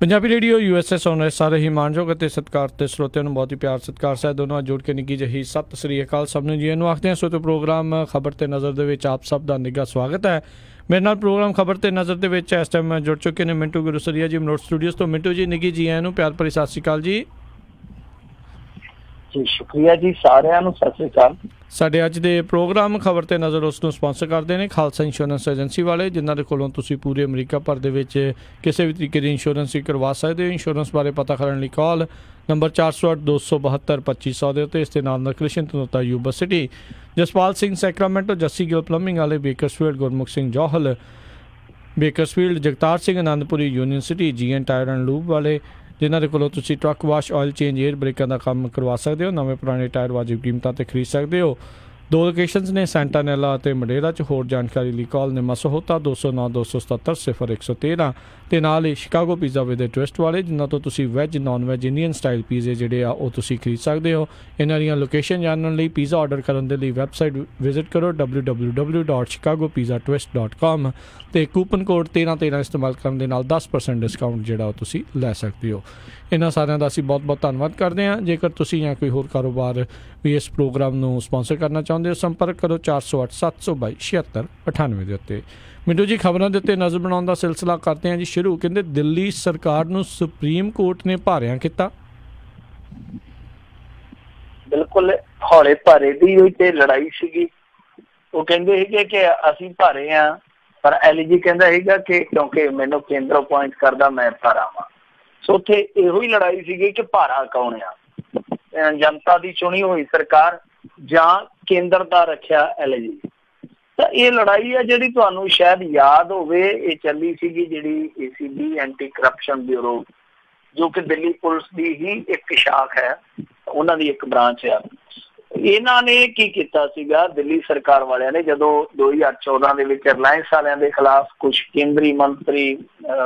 Punjabi radio USA सुन रहे सारे ही मानयोग ਅਤੇ ਸਤਿਕਾਰ ਤੇ ਸਰੋਤਿਆਂ ਨੂੰ ਬਹੁਤ ਹੀ ਪਿਆਰ ਸਤਿਕਾਰ ਸਹਿਤ ਦੋਨੋਂ ਜੋੜ ਕੇ ਨਿੱਘੀ ਜਿਹੀ ਸਤਿ ਸ੍ਰੀ ਅਕਾਲ ਸਭ ਨੂੰ ਜੀ ਨੂੰ ਆਖਦੇ ਹਾਂ। ਸੋ ਤੇ ਪ੍ਰੋਗਰਾਮ ਖਬਰ ਤੇ ਨਜ਼ਰ ਦੇ ਵਿੱਚ ਆਪ ਸਭ ਦਾ ਨਿੱਘਾ ਸਵਾਗਤ ਹੈ। ਮੇਰੇ ਨਾਲ ਪ੍ਰੋਗਰਾਮ ਖਬਰ ਤੇ ਨਜ਼ਰ ਦੇ ਵਿੱਚ ਇਸ ਟਾਈਮ ਜੁੜ ਚੁੱਕੇ ਨੇ ਮਿੰਟੂ ਗੁਰਸਰੀਆ ਜੀ ਮਨੋਟ ਸਟੂਡੀਓਜ਼ ਤੋਂ। ਮਿੰਟੂ ਜੀ ਨਿੱਘੀ ਜੀ ਨੂੰ ਪਿਆਰ ਭਰੀ ਸਤਿ ਸ੍ਰੀ ਅਕਾਲ ਜੀ। ਜੀ ਸ਼ੁਕਰੀਆ ਜੀ, ਸਾਰਿਆਂ ਨੂੰ ਸਤਿ ਸ੍ਰੀ ਅਕਾਲ। ਸਾਡੇ ਅੱਜ ਦੇ ਪ੍ਰੋਗਰਾਮ ਖਬਰ ਤੇ ਨਜ਼ਰ ਉਸ ਨੂੰ ਸਪਾਂਸਰ ਕਰਦੇ ਨੇ ਖਾਲਸਾ ਇੰਸ਼ੋਰੈਂਸ ਏਜੰਸੀ ਵਾਲੇ, ਜਿਨ੍ਹਾਂ ਦੇ ਕੋਲੋਂ ਤੁਸੀਂ ਪੂਰੇ ਅਮਰੀਕਾ ਭਰ ਦੇ ਵਿੱਚ ਕਿਸੇ ਵੀ ਤਰੀਕੇ ਦੀ ਇੰਸ਼ੋਰੈਂਸ ਹੀ ਕਰਵਾ ਸਕਦੇ ਹੋ। ਇੰਸ਼ੋਰੈਂਸ ਬਾਰੇ ਪਤਾ ਕਰਨ ਲਈ ਕਾਲ ਨੰਬਰ 408-272-2500 ਦੇ ਉੱਤੇ। ਇਸ ਦੇ ਨਾਲ Krishan Tanota Yuba City, Jaspal Singh Sacramento, Jassi Gill plumbing ਵਾਲੇ Bakersfield, Gurmukh Singh Johal Bakersfield, Jagtar Singh Anandpuri Union City, GN tyre and lube ਵਾਲੇ, ਜਿਨ੍ਹਾਂ ਦੇ ਕੋਲੋਂ ਤੁਸੀਂ truck wash, oil change, air ਬ੍ਰੇਕਾਂ ਦਾ ਕੰਮ ਕਰਵਾ ਸਕਦੇ ਹੋ। ਨਵੇਂ ਪੁਰਾਣੇ ਟਾਇਰ ਵਾਜਿਬ ਕੀਮਤਾਂ 'ਤੇ ਖਰੀਦ ਸਕਦੇ ਹੋ। 2 ਲੋਕੇਸ਼ਨਸ ਨੇ ਸੈਂਟਾਨੈਲਾ ਅਤੇ ਮਡੇਰਾ 'ਚ। ਹੋਰ ਜਾਣਕਾਰੀ ਲਈ ਕਾਲ ਨੇ ਮਸਹੋਤਾ 209-277-0113 ਅਤੇ ਨਾਲ ਹੀ ਸ਼ਿਕਾਗੋ ਪੀਜ਼ਾ ਵਿਦ ਟਵਿਸਟ ਵਾਲੇ, ਜਿਨ੍ਹਾਂ ਤੋਂ ਤੁਸੀਂ veg, non veg, Indian style ਪੀਜ਼ੇ ਜਿਹੜੇ ਆ ਉਹ ਤੁਸੀਂ ਖਰੀਦ ਸਕਦੇ ਹੋ। ਇਹਨਾਂ ਦੀਆਂ ਲੋਕੇਸ਼ਨ ਜਾਣਨ ਲਈ, ਪੀਜ਼ਾ ਆਰਡਰ ਕਰਨ ਦੇ ਲਈ ਵੈਬਸਾਈਟ ਵਿਜ਼ਿਟ ਕਰੋ www.chicagopizzatwist.com ਅਤੇ ਕੂਪਨ ਕੋਡ 1313 ਇਸਤੇਮਾਲ ਕਰਨ ਦੇ ਨਾਲ 10% ਡਿਸਕਾਊਂਟ ਜਿਹੜਾ ਉਹ ਤੁਸੀਂ ਲੈ ਸਕਦੇ ਹੋ। ਇਹਨਾਂ ਸਾਰਿਆਂ ਦਾ ਅਸੀਂ ਬਹੁਤ ਬਹੁਤ ਧੰਨਵਾਦ ਕਰਦੇ ਹਾਂ। ਜੇਕਰ ਤੁਸੀਂ ਜਾਂ ਕੋਈ ਹੋਰ ਕਾਰੋਬਾਰ ਵੀ ਇਸ ਪ੍ਰੋਗਰਾਮ ਨੂੰ ਸਪਾਂਸਰ ਕਰਨਾ ਚਾਹੁੰਦੇ ਹੋ, ਸੰਪਰਕ ਕਰੋ 408-722-7698 ਦੇ ਉੱਤੇ। ਮਿੰਟੂ ਜੀ ਖਬਰਾਂ ਦੇ ਉੱਤੇ ਨਜ਼ਰ ਬਣਾਉਣ ਦਾ ਸਿਲਸਿਲਾ ਕਰਦੇ ਹਾਂ ਜੀ ਸ਼ੁਰੂ। ਕਹਿੰਦੇ ਦਿੱਲੀ ਸਰਕਾਰ ਨੂੰ ਸੁਪਰੀਮ ਕੋਰਟ ਨੇ ਭਾਰਿਆਂ ਕੀਤਾ। ਬਿਲਕੁਲ ਹੌਲੇ ਭਾਰੇ ਦੀ ਹੋਈ ਤੇ ਲੜਾਈ ਸੀਗੀ। ਉਹ ਕਹਿੰਦੇ ਸੀਗੇ ਕਿ ਅਸੀਂ ਭਾਰੇ ਹਾਂ, ਪਰ LG ਕਹਿੰਦਾ ਸੀਗਾ ਕਿ ਕਿਉਂਕਿ ਮੈਨੂੰ ਕੇਂਦਰ ਅਪੁਆਇੰਟ ਕਰਦਾ ਮੈਂ ਭਾਰਾ ਵਾਂ। ਸੋ ਉੱਥੇ ਇਹੋ ਹੀ ਲੜਾਈ ਸੀਗੀ ਕਿ ਭਾਰਾ ਕੌਣ ਆ, ਜਨਤਾ ਦੀ ਚੁਣੀ ਹੋਈ ਸਰਕਾਰ ਜਾਂ ਕੇਂਦਰ ਦਾ ਰੱਖਿਆ LG। ਤਾਂ ਇਹ ਲੜਾਈ ਹੈ ਜਿਹੜੀ ਤੁਹਾਨੂੰ ਸ਼ਾਇਦ ਯਾਦ ਹੋਵੇ, ਇਹ ਚੱਲੀ ਸੀਗੀ ਜਿਹੜੀ ACB ਐਂਟੀ ਕਰਪਸ਼ਨ ਬਿਊਰੋ, ਜੋ ਕਿ ਦਿੱਲੀ ਪੁਲਿਸ ਦੀ ਹੀ ਇੱਕ ਸ਼ਾਖ ਹੈ, ਉਹਨਾਂ ਦੀ ਇੱਕ ਬ੍ਰਾਂਚ ਆ। ਇਹਨਾਂ ਨੇ ਕੀ ਕੀਤਾ ਸੀਗਾ, ਦਿੱਲੀ ਸਰਕਾਰ ਵਾਲਿਆਂ ਨੇ ਜਦੋਂ 2014 ਦੇ ਵਿੱਚ ਰਿਲਾਇੰਸ ਵਾਲਿਆਂ ਦੇ ਖਿਲਾਫ ਕੁਛ ਕੇਂਦਰੀ ਮੰਤਰੀ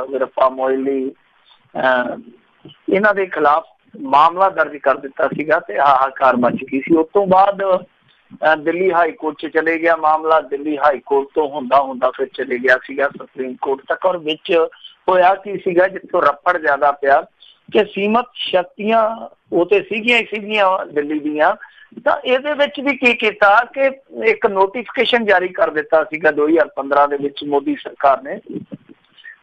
ਵੀਰੱਪਾ ਮੋਇਲੀ ਇਹਨਾਂ ਦੇ ਖਿਲਾਫ ਮਾਮਲਾ ਦਰਜ ਕਰ ਦਿੱਤਾ ਸੀਗਾ ਤੇ ਹਾਹਾਕਾਰ ਮਚ ਗਈ ਸੀ। ਉਸ ਤੋਂ ਬਾਅਦ ਦਿੱਲੀ ਹਾਈ ਕੋਰਟ 'ਚ ਚਲੇ ਗਿਆ ਮਾਮਲਾ। ਦਿੱਲੀ ਹਾਈ ਕੋਰਟ ਤੋਂ ਹੁੰਦਾ ਫਿਰ ਚਲੇ ਗਿਆ ਸੀਗਾ ਸੁਪਰੀਮ ਕੋਰਟ ਤੱਕ। ਔਰ ਵਿੱਚ ਹੋਇਆ ਕੀ ਸੀਗਾ, ਜਿੱਥੋਂ ਰੱਪੜ ਜ਼ਿਆਦਾ ਪਿਆ ਕਿ ਸੀਮਤ ਸ਼ਕਤੀਆਂ ਉਹ ਤੇ ਸੀਗੀਆਂ ਦਿੱਲੀ ਦੀਆਂ। ਤਾਂ ਇਹਦੇ ਵਿੱਚ ਵੀ ਕੀ ਕੀਤਾ ਕਿ ਇੱਕ ਨੋਟੀਫਿਕੇਸ਼ਨ ਜਾਰੀ ਕਰ ਦਿੱਤਾ ਸੀਗਾ 2015 ਦੇ ਵਿੱਚ ਮੋਦੀ ਸਰਕਾਰ ਨੇ।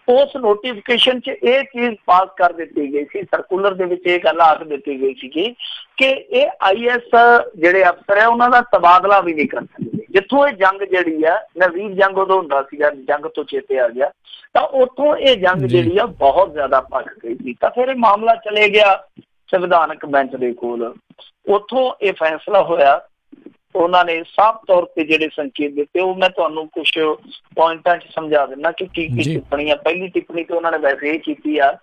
ਉਸ ਨੋਟੀਫਿਕੇਸ਼ਨ 'ਚ ਇਹ ਚੀਜ਼ ਪਾਸ ਕਰ ਦਿੱਤੀ ਗਈ ਸੀ, ਸਰਕੂਲਰ ਦੇ ਵਿੱਚ ਇਹ ਗੱਲ ਆਖ ਦਿੱਤੀ ਗਈ ਸੀਗੀ ਕਿ ਇਹ IAS ਜਿਹੜੇ ਅਫਸਰ ਹੈ ਉਹਨਾਂ ਦਾ ਤਬਾਦਲਾ ਵੀ ਨਹੀਂ ਕਰ ਸਕਦੇ। ਜਿੱਥੋਂ ਇਹ ਜੰਗ ਜਿਹੜੀ ਆ, ਨਜ਼ੀਰ ਜੰਗ ਉਦੋਂ ਹੁੰਦਾ ਸੀਗਾ, ਜੰਗ ਤੋਂ ਚੇਤੇ ਆ ਗਿਆ, ਤਾਂ ਉੱਥੋਂ ਇਹ ਜੰਗ ਜਿਹੜੀ ਆ ਬਹੁਤ ਜ਼ਿਆਦਾ ਭੱਖ ਗਈ ਸੀ। ਤਾਂ ਫਿਰ ਇਹ ਮਾਮਲਾ ਚਲੇ ਗਿਆ ਸੰਵਿਧਾਨਕ ਬੈਂਚ ਦੇ ਕੋਲ। ਉੱਥੋਂ ਇਹ ਫੈਸਲਾ ਹੋਇਆ। ਉਹਨਾਂ ਨੇ ਸਾਫ਼ ਤੌਰ ਤੇ ਜਿਹੜੇ ਸੰਕੇਤ ਦਿੱਤੇ ਉਹ ਮੈਂ ਤੁਹਾਨੂੰ ਕੁਛ ਪੁਆਇੰਟਾਂ 'ਚ ਸਮਝਾ ਦਿੰਦਾ ਕਿ ਕੀ ਕੀ ਟਿੱਪਣੀਆਂ। ਪਹਿਲੀ ਟਿੱਪਣੀ ਤੇ ਉਹਨਾਂ ਨੇ ਵੈਸੇ ਇਹ ਕੀਤੀ ਆ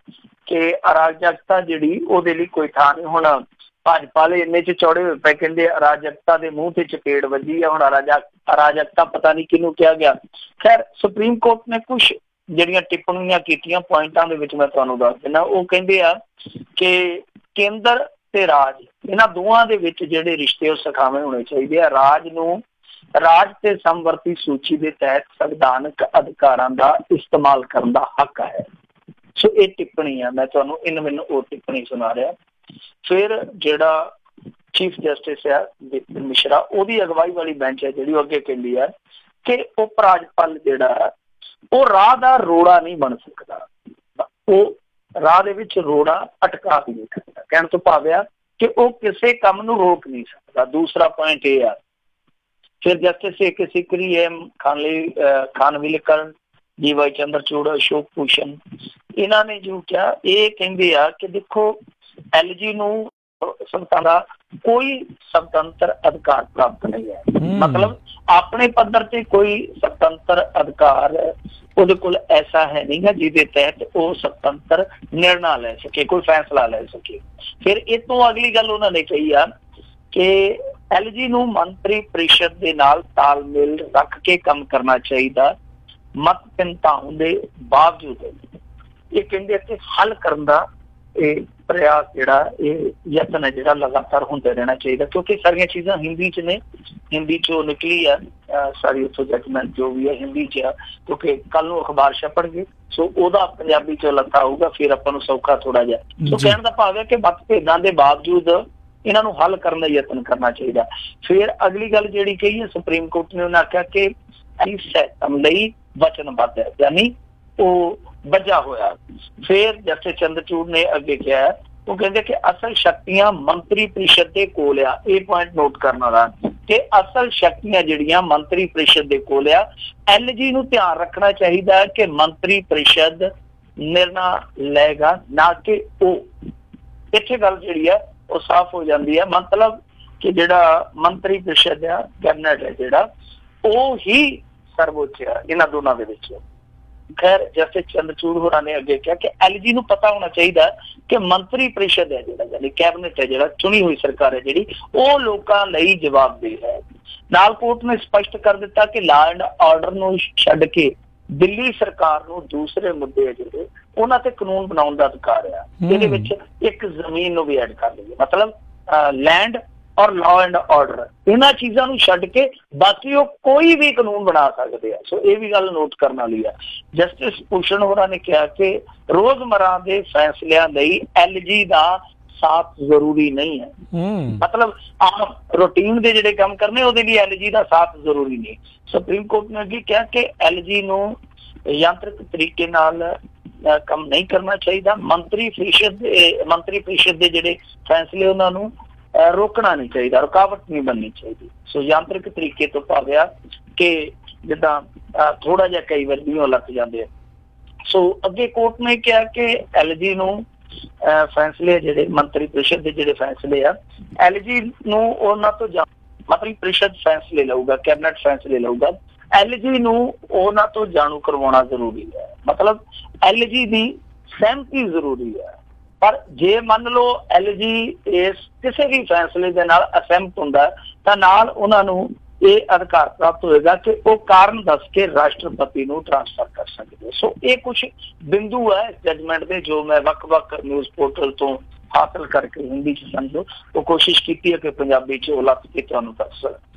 ਕਿ ਅਰਾਜਕਤਾ ਜਿਹੜੀ ਉਹਦੇ ਲਈ ਕੋਈ ਥਾਂ ਨਹੀਂ। ਹੁਣ ਭਾਜਪਾ ਵਾਲੇ ਇੰਨੇ 'ਚ ਚੌੜੇ ਹੋਏ ਪਏ, ਕਹਿੰਦੇ ਅਰਾਜਕਤਾ ਦੇ ਮੂੰਹ ਤੇ ਚਪੇੜ ਵੱਜੀ ਆ। ਹੁਣ ਅਰਾਜਕਤਾ ਪਤਾ ਨਹੀਂ ਕਿਹਨੂੰ ਕਿਹਾ ਗਿਆ। ਖੈਰ ਸੁਪਰੀਮ ਕੋਰਟ ਨੇ ਕੁਛ ਜਿਹੜੀਆਂ ਟਿੱਪਣੀਆਂ ਕੀਤੀਆਂ ਪੁਆਇੰਟਾਂ ਦੇ ਵਿੱਚ ਮੈਂ ਤੁਹਾਨੂੰ ਦੱਸ ਦਿੰਦਾ। ਉਹ ਕਹਿੰਦੇ ਆ ਕਿ ਕੇਂਦਰ ਤੇ ਰਾਜ ਇਹਨਾਂ ਦੋਵਾਂ ਦੇ ਵਿੱਚ ਜਿਹੜੇ ਰਿਸ਼ਤੇ ਉਹ ਸਖਾਵੇਂ ਹੋਣੇ ਚਾਹੀਦੇ ਆ। ਰਾਜ ਨੂੰ ਰਾਜ ਤੇ ਸਮਵਰਤੀ ਸੂਚੀ ਦੇ ਤਹਿਤ ਸੰਵਿਧਾਨਕ ਅਧਿਕਾਰਾਂ ਦਾ ਇਸਤੇਮਾਲ ਕਰਨ ਦਾ ਹੱਕ ਹੈ। ਸੋ ਇਹ ਟਿੱਪਣੀ ਆ, ਮੈਂ ਤੁਹਾਨੂੰ ਮੈਨੂੰ ਉਹ ਟਿੱਪਣੀ ਸੁਣਾ ਰਿਹਾ। ਫਿਰ ਜਿਹੜਾ ਚੀਫ ਜਸਟਿਸ ਆ ਦੀਪਕ ਮਿਸ਼ਰਾ, ਉਹਦੀ ਅਗਵਾਈ ਵਾਲੀ ਬੈਂਚ ਹੈ ਜਿਹੜੀ ਉਹ ਅੱਗੇ ਕਹਿੰਦੀ ਹੈ ਕਿ ਉਪ ਰਾਜਪਾਲ ਜਿਹੜਾ ਉਹ ਰਾਹ ਦਾ ਰੋੜਾ ਨਹੀਂ ਬਣ ਸਕਦਾ, ਉਹ ਰਾਹ ਦੇ ਵਿੱਚ ਰੋੜਾ ਅਟਕਾ ਵੀ ਨਹੀਂ ਸਕਦਾ। ਕਹਿਣ ਤੋਂ ਭਾਵ ਆ ਕਿ ਉਹ ਕਿਸੇ ਕੰਮ ਨੂੰ ਰੋਕ ਨਹੀਂ ਸਕਦਾ। ਦੂਸਰਾ ਪੁਆਇੰਟ ਇਹ ਆ, ਫਿਰ ਜਸਟਿਸ AK ਸਿਕਰੀ, ਖਾਨਵਿਲਕਰ, DY ਚੰਦਰਚੂੜ, ਅਸ਼ੋਕ ਭੂਸ਼ਣ, ਇਹਨਾਂ ਨੇ ਜੋ ਕਿਹਾ ਇਹ ਕਹਿੰਦੇ ਆ ਕਿ ਦੇਖੋ LG ਨੂੰ ਸੰਸਥਾ ਦਾ ਕੋਈ ਸੁਤੰਤਰ ਅਧਿਕਾਰ ਪ੍ਰਾਪਤ ਨਹੀਂ ਹੈ। ਮਤਲਬ ਆਪਣੇ ਪੱਧਰ ਤੇ ਕੋਈ ਸੁਤੰਤਰ ਅਧਿਕਾਰ ਉਹਦੇ ਕੋਲ ਐਸਾ ਹੈ ਨਹੀਂ ਗਾ ਜਿਹਦੇ ਤਹਿਤ ਉਹ ਸੁਤੰਤਰ ਨਿਰਣਾ ਲੈ ਸਕੇ, ਕੋਈ ਫੈਸਲਾ ਲੈ ਸਕੇ। ਫਿਰ ਇਹ ਤੋਂ ਅਗਲੀ ਗੱਲ ਉਹਨਾਂ ਨੇ ਕਹੀ ਆ ਕਿ LG ਨੂੰ ਮੰਤਰੀ ਪਰਿਸ਼ਦ ਦੇ ਨਾਲ ਤਾਲਮੇਲ ਰੱਖ ਕੇ ਕੰਮ ਕਰਨਾ ਚਾਹੀਦਾ, ਮਤ ਭਿੰਨਤਾ ਦੇ ਬਾਵਜੂਦ। ਇਹ ਕਹਿੰਦੇ ਕਿ ਹੱਲ ਕਰਨ ਦਾ ਇਹ ਪ੍ਰਯਾਸ ਜਿਹੜਾ ਇਹ ਯਤਨ ਹੈ ਜਿਹੜਾ ਲਗਾਤਾਰ ਹੁੰਦੇ ਰਹਿਣਾ ਚਾਹੀਦਾ, ਕਿਉਂਕਿ ਸਾਰੀਆਂ ਚੀਜ਼ਾਂ ਹਿੰਦੀ 'ਚ ਨੇ। ਹਿੰਦੀ 'ਚੋਂ ਨਿਕਲੀ ਆ ਸਾਰੀ ਉੱਥੋਂ ਜਜਮੈਂਟ ਜੋ ਵੀ ਹੈ ਹਿੰਦੀ 'ਚ ਆ, ਕਿਉਂਕਿ ਕੱਲ ਨੂੰ ਅਖਬਾਰ ਛਪਣਗੇ ਸੋ ਉਹਦਾ ਪੰਜਾਬੀ ਚੋਂ ਲੱਥਾ ਆਊਗਾ, ਫਿਰ ਆਪਾਂ ਨੂੰ ਸੌਖਾ ਥੋੜਾ ਜਿਹਾ। ਸੋ ਕਹਿਣ ਦਾ ਭਾਵ ਹੈ ਕਿ ਮਤਭੇਦਾਂ ਦੇ ਬਾਵਜੂਦ ਇਹਨਾਂ ਨੂੰ ਹੱਲ ਕਰਨ ਦਾ ਯਤਨ ਕਰਨਾ ਚਾਹੀਦਾ। ਫਿਰ ਅਗਲੀ ਗੱਲ ਜਿਹੜੀ ਕਹੀ ਹੈ ਸੁਪਰੀਮ ਕੋਰਟ ਨੇ, ਉਹਨੇ ਆਖਿਆ ਕਿ ਸਿਸਟਮ ਲਈ ਵਚਨਬੱਧ ਹੈ, ਯਾਨੀ ਉਹ ਬੱਝਾ ਹੋਇਆ। ਫਿਰ ਜਸਟਿਸ ਚੰਦਰਚੂੜ ਨੇ ਅੱਗੇ ਕਿਹਾ, ਉਹ ਕਹਿੰਦੇ ਕਿ ਅਸਲ ਸ਼ਕਤੀਆਂ ਮੰਤਰੀ ਪ੍ਰੀਸ਼ਦ ਦੇ ਕੋਲ ਆ। ਇਹ ਪੁਆਇੰਟ ਨੋਟ ਕਰਨ ਵਾਲਾ ਕਿ ਅਸਲ ਸ਼ਕਤੀਆਂ ਜਿਹੜੀਆਂ ਮੰਤਰੀ ਪ੍ਰੀਸ਼ਦ ਦੇ ਕੋਲ ਆ। LG ਨੂੰ ਧਿਆਨ ਰੱਖਣਾ ਚਾਹੀਦਾ ਹੈ ਕਿ ਮੰਤਰੀ ਪ੍ਰੀਸ਼ਦ ਨਿਰਣਾ ਲਏਗਾ, ਨਾ ਕਿ ਉਹ। ਇੱਥੇ ਗੱਲ ਜਿਹੜੀ ਆ ਉਹ ਸਾਫ਼ ਹੋ ਜਾਂਦੀ ਹੈ। ਮਤਲਬ ਕਿ ਜਿਹੜਾ ਮੰਤਰੀ ਪ੍ਰੀਸ਼ਦ ਆ, ਕੈਬਨਿਟ ਹੈ ਜਿਹੜਾ, ਉਹ ਹੀ ਸਰਵਉੱਚ ਆ ਇਹਨਾਂ ਦੋਨਾਂ ਦੇ ਵਿੱਚ। ਖੈਰ ਜਸਟਿਸ ਚੰਦਰਚੂੜ ਹੋਰਾਂ ਨੇ ਅੱਗੇ ਕਿਹਾ ਕਿ LG ਨੂੰ ਪਤਾ ਹੋਣਾ ਚਾਹੀਦਾ ਕਿ ਮੰਤਰੀ ਪ੍ਰੀਸ਼ਦ ਹੈ ਜਿਹੜਾ, ਯਾਨੀ ਕੈਬਨਿਟ ਹੈ ਜਿਹੜਾ, ਚੁਣੀ ਹੋਈ ਸਰਕਾਰ ਹੈ ਜਿਹੜੀ, ਉਹ ਲੋਕਾਂ ਲਈ ਜਵਾਬਦੇਹ ਹੈ। ਨਾਲ ਕੋਰਟ ਨੇ ਸਪਸ਼ਟ ਕਰ ਦਿੱਤਾ ਕਿ ਲਾਅ ਐਂਡ ਆਰਡਰ ਨੂੰ ਛੱਡ ਕੇ ਦਿੱਲੀ ਸਰਕਾਰ ਨੂੰ ਦੂਸਰੇ ਮੁੱਦੇ ਜਿਹੜੇ ਉਹਨਾਂ ਤੇ ਕਾਨੂੰਨ ਬਣਾਉਣ ਦਾ ਅਧਿਕਾਰ ਆ। ਇਹਦੇ ਵਿੱਚ ਇੱਕ ਜ਼ਮੀਨ ਨੂੰ ਵੀ ਐਡ ਕਰ ਲਈਏ, ਮਤਲਬ ਲੈਂਡ ਔਰ ਲਾਅ ਐਂਡ ਆਰਡਰ, ਇਹਨਾਂ ਚੀਜ਼ਾਂ ਨੂੰ ਛੱਡ ਕੇ ਬਾਕੀ ਉਹ ਕੋਈ ਵੀ ਕਾਨੂੰਨ ਬਣਾ ਸਕਦੇ ਆ। ਸੋ ਇਹ ਵੀ ਗੱਲ ਨੋਟ ਕਰਨ ਵਾਲੀ ਆ। ਜਸਟਿਸ ਭੂਸ਼ਣ ਹੋਰਾਂ ਨੇ ਕਿਹਾ ਕਿ ਰੋਜ਼ਮਰਾ ਦੇ ਫੈਸਲਿਆਂ ਲਈ LG ਦਾ ਸਾਥ ਜ਼ਰੂਰੀ ਨਹੀਂ ਹੈ। ਮਤਲਬ ਆਮ ਰੂਟੀਨ ਦੇ ਜਿਹੜੇ ਕੰਮ ਕਰਨੇ ਉਹਦੇ ਲਈ LG ਦਾ ਸਾਥ ਜ਼ਰੂਰੀ ਨਹੀਂ। ਸੁਪਰੀਮ ਕੋਰਟ ਨੇ ਅੱਗੇ ਕਿਹਾ ਕਿ LG ਨੂੰ ਯੰਤਰਿਕ ਤਰੀਕੇ ਨਾਲ ਕੰਮ ਨਹੀਂ ਕਰਨਾ ਚਾਹੀਦਾ। ਮੰਤਰੀ ਪ੍ਰੀਸ਼ਦ ਦੇ ਜਿਹੜੇ ਫੈਸਲੇ ਉਹਨਾਂ ਨੂੰ ਰੋਕਣਾ ਨਹੀਂ ਚਾਹੀਦਾ, ਰੁਕਾਵਟ ਨਹੀਂ ਬਣਨੀ ਚਾਹੀਦੀ। ਸੋ ਯੰਤਰਿਕ ਤਰੀਕੇ ਤੋਂ ਭਾਵਿਆ ਕਿ ਜਿੱਦਾਂ ਥੋੜਾ ਜਿਹਾ ਕਈ ਵਾਰ ਵੀ ਲੱਗ ਜਾਂਦੇ ਆ। ਸੋ ਅੱਗੇ ਕੋਰਟ ਨੇ ਕਿਹਾ ਕਿ LG ਨੂੰ ਫੈਸਲੇ ਜਿਹੜੇ ਮੰਤਰੀ ਪ੍ਰੀਸ਼ਦ ਦੇ ਜਿਹੜੇ ਫੈਸਲੇ ਆ, LG ਨੂੰ ਉਹਨਾਂ ਤੋਂ ਮੰਤਰੀ ਪ੍ਰੀਸ਼ਦ ਫੈਸਲੇ ਲਊਗਾ, ਕੈਬਨਿਟ ਫੈਸਲੇ ਲਊਗਾ, LG ਨੂੰ ਉਹਨਾਂ ਤੋਂ ਜਾਣੂ ਕਰਵਾਉਣਾ ਜ਼ਰੂਰੀ ਹੈ। ਮਤਲਬ LG ਦੀ ਸਹਿਮਤੀ ਜ਼ਰੂਰੀ ਹੈ। ਪਰ ਜੇ ਮੰਨ ਲਓ LG ਇਸ ਕਿਸੇ ਵੀ ਫੈਸਲੇ ਦੇ ਨਾਲ ਅਸਹਿਮਤ ਹੁੰਦਾ ਤਾਂ ਨਾਲ ਉਹਨਾਂ ਨੂੰ ਇਹ ਅਧਿਕਾਰ ਪ੍ਰਾਪਤ ਹੋਏਗਾ ਕਿ ਉਹ ਕਾਰਨ ਦੱਸ ਕੇ ਰਾਸ਼ਟਰਪਤੀ ਨੂੰ ਟ੍ਰਾਂਸਫਰ ਕਰ ਸਕਦੇ। ਸੋ ਇਹ ਕੁਝ ਬਿੰਦੂ ਹੈ ਜਜਮੈਂਟ ਦੇ ਜੋ ਮੈਂ ਵੱਖ-ਵੱਖ ਨਿਊਜ਼ ਪੋਰਟਲ ਤੋਂ ਹਾਸਲ ਕਰਕੇ ਹਿੰਦੀ ਚ ਸਮਝੋ ਉਹ ਕੋਸ਼ਿਸ਼ ਕੀਤੀ ਹੈ ਕਿ ਪੰਜਾਬੀ ਚ ਉਹ ਲੱਭ ਕੇ ਤੁਹਾਨੂੰ ਦੱਸ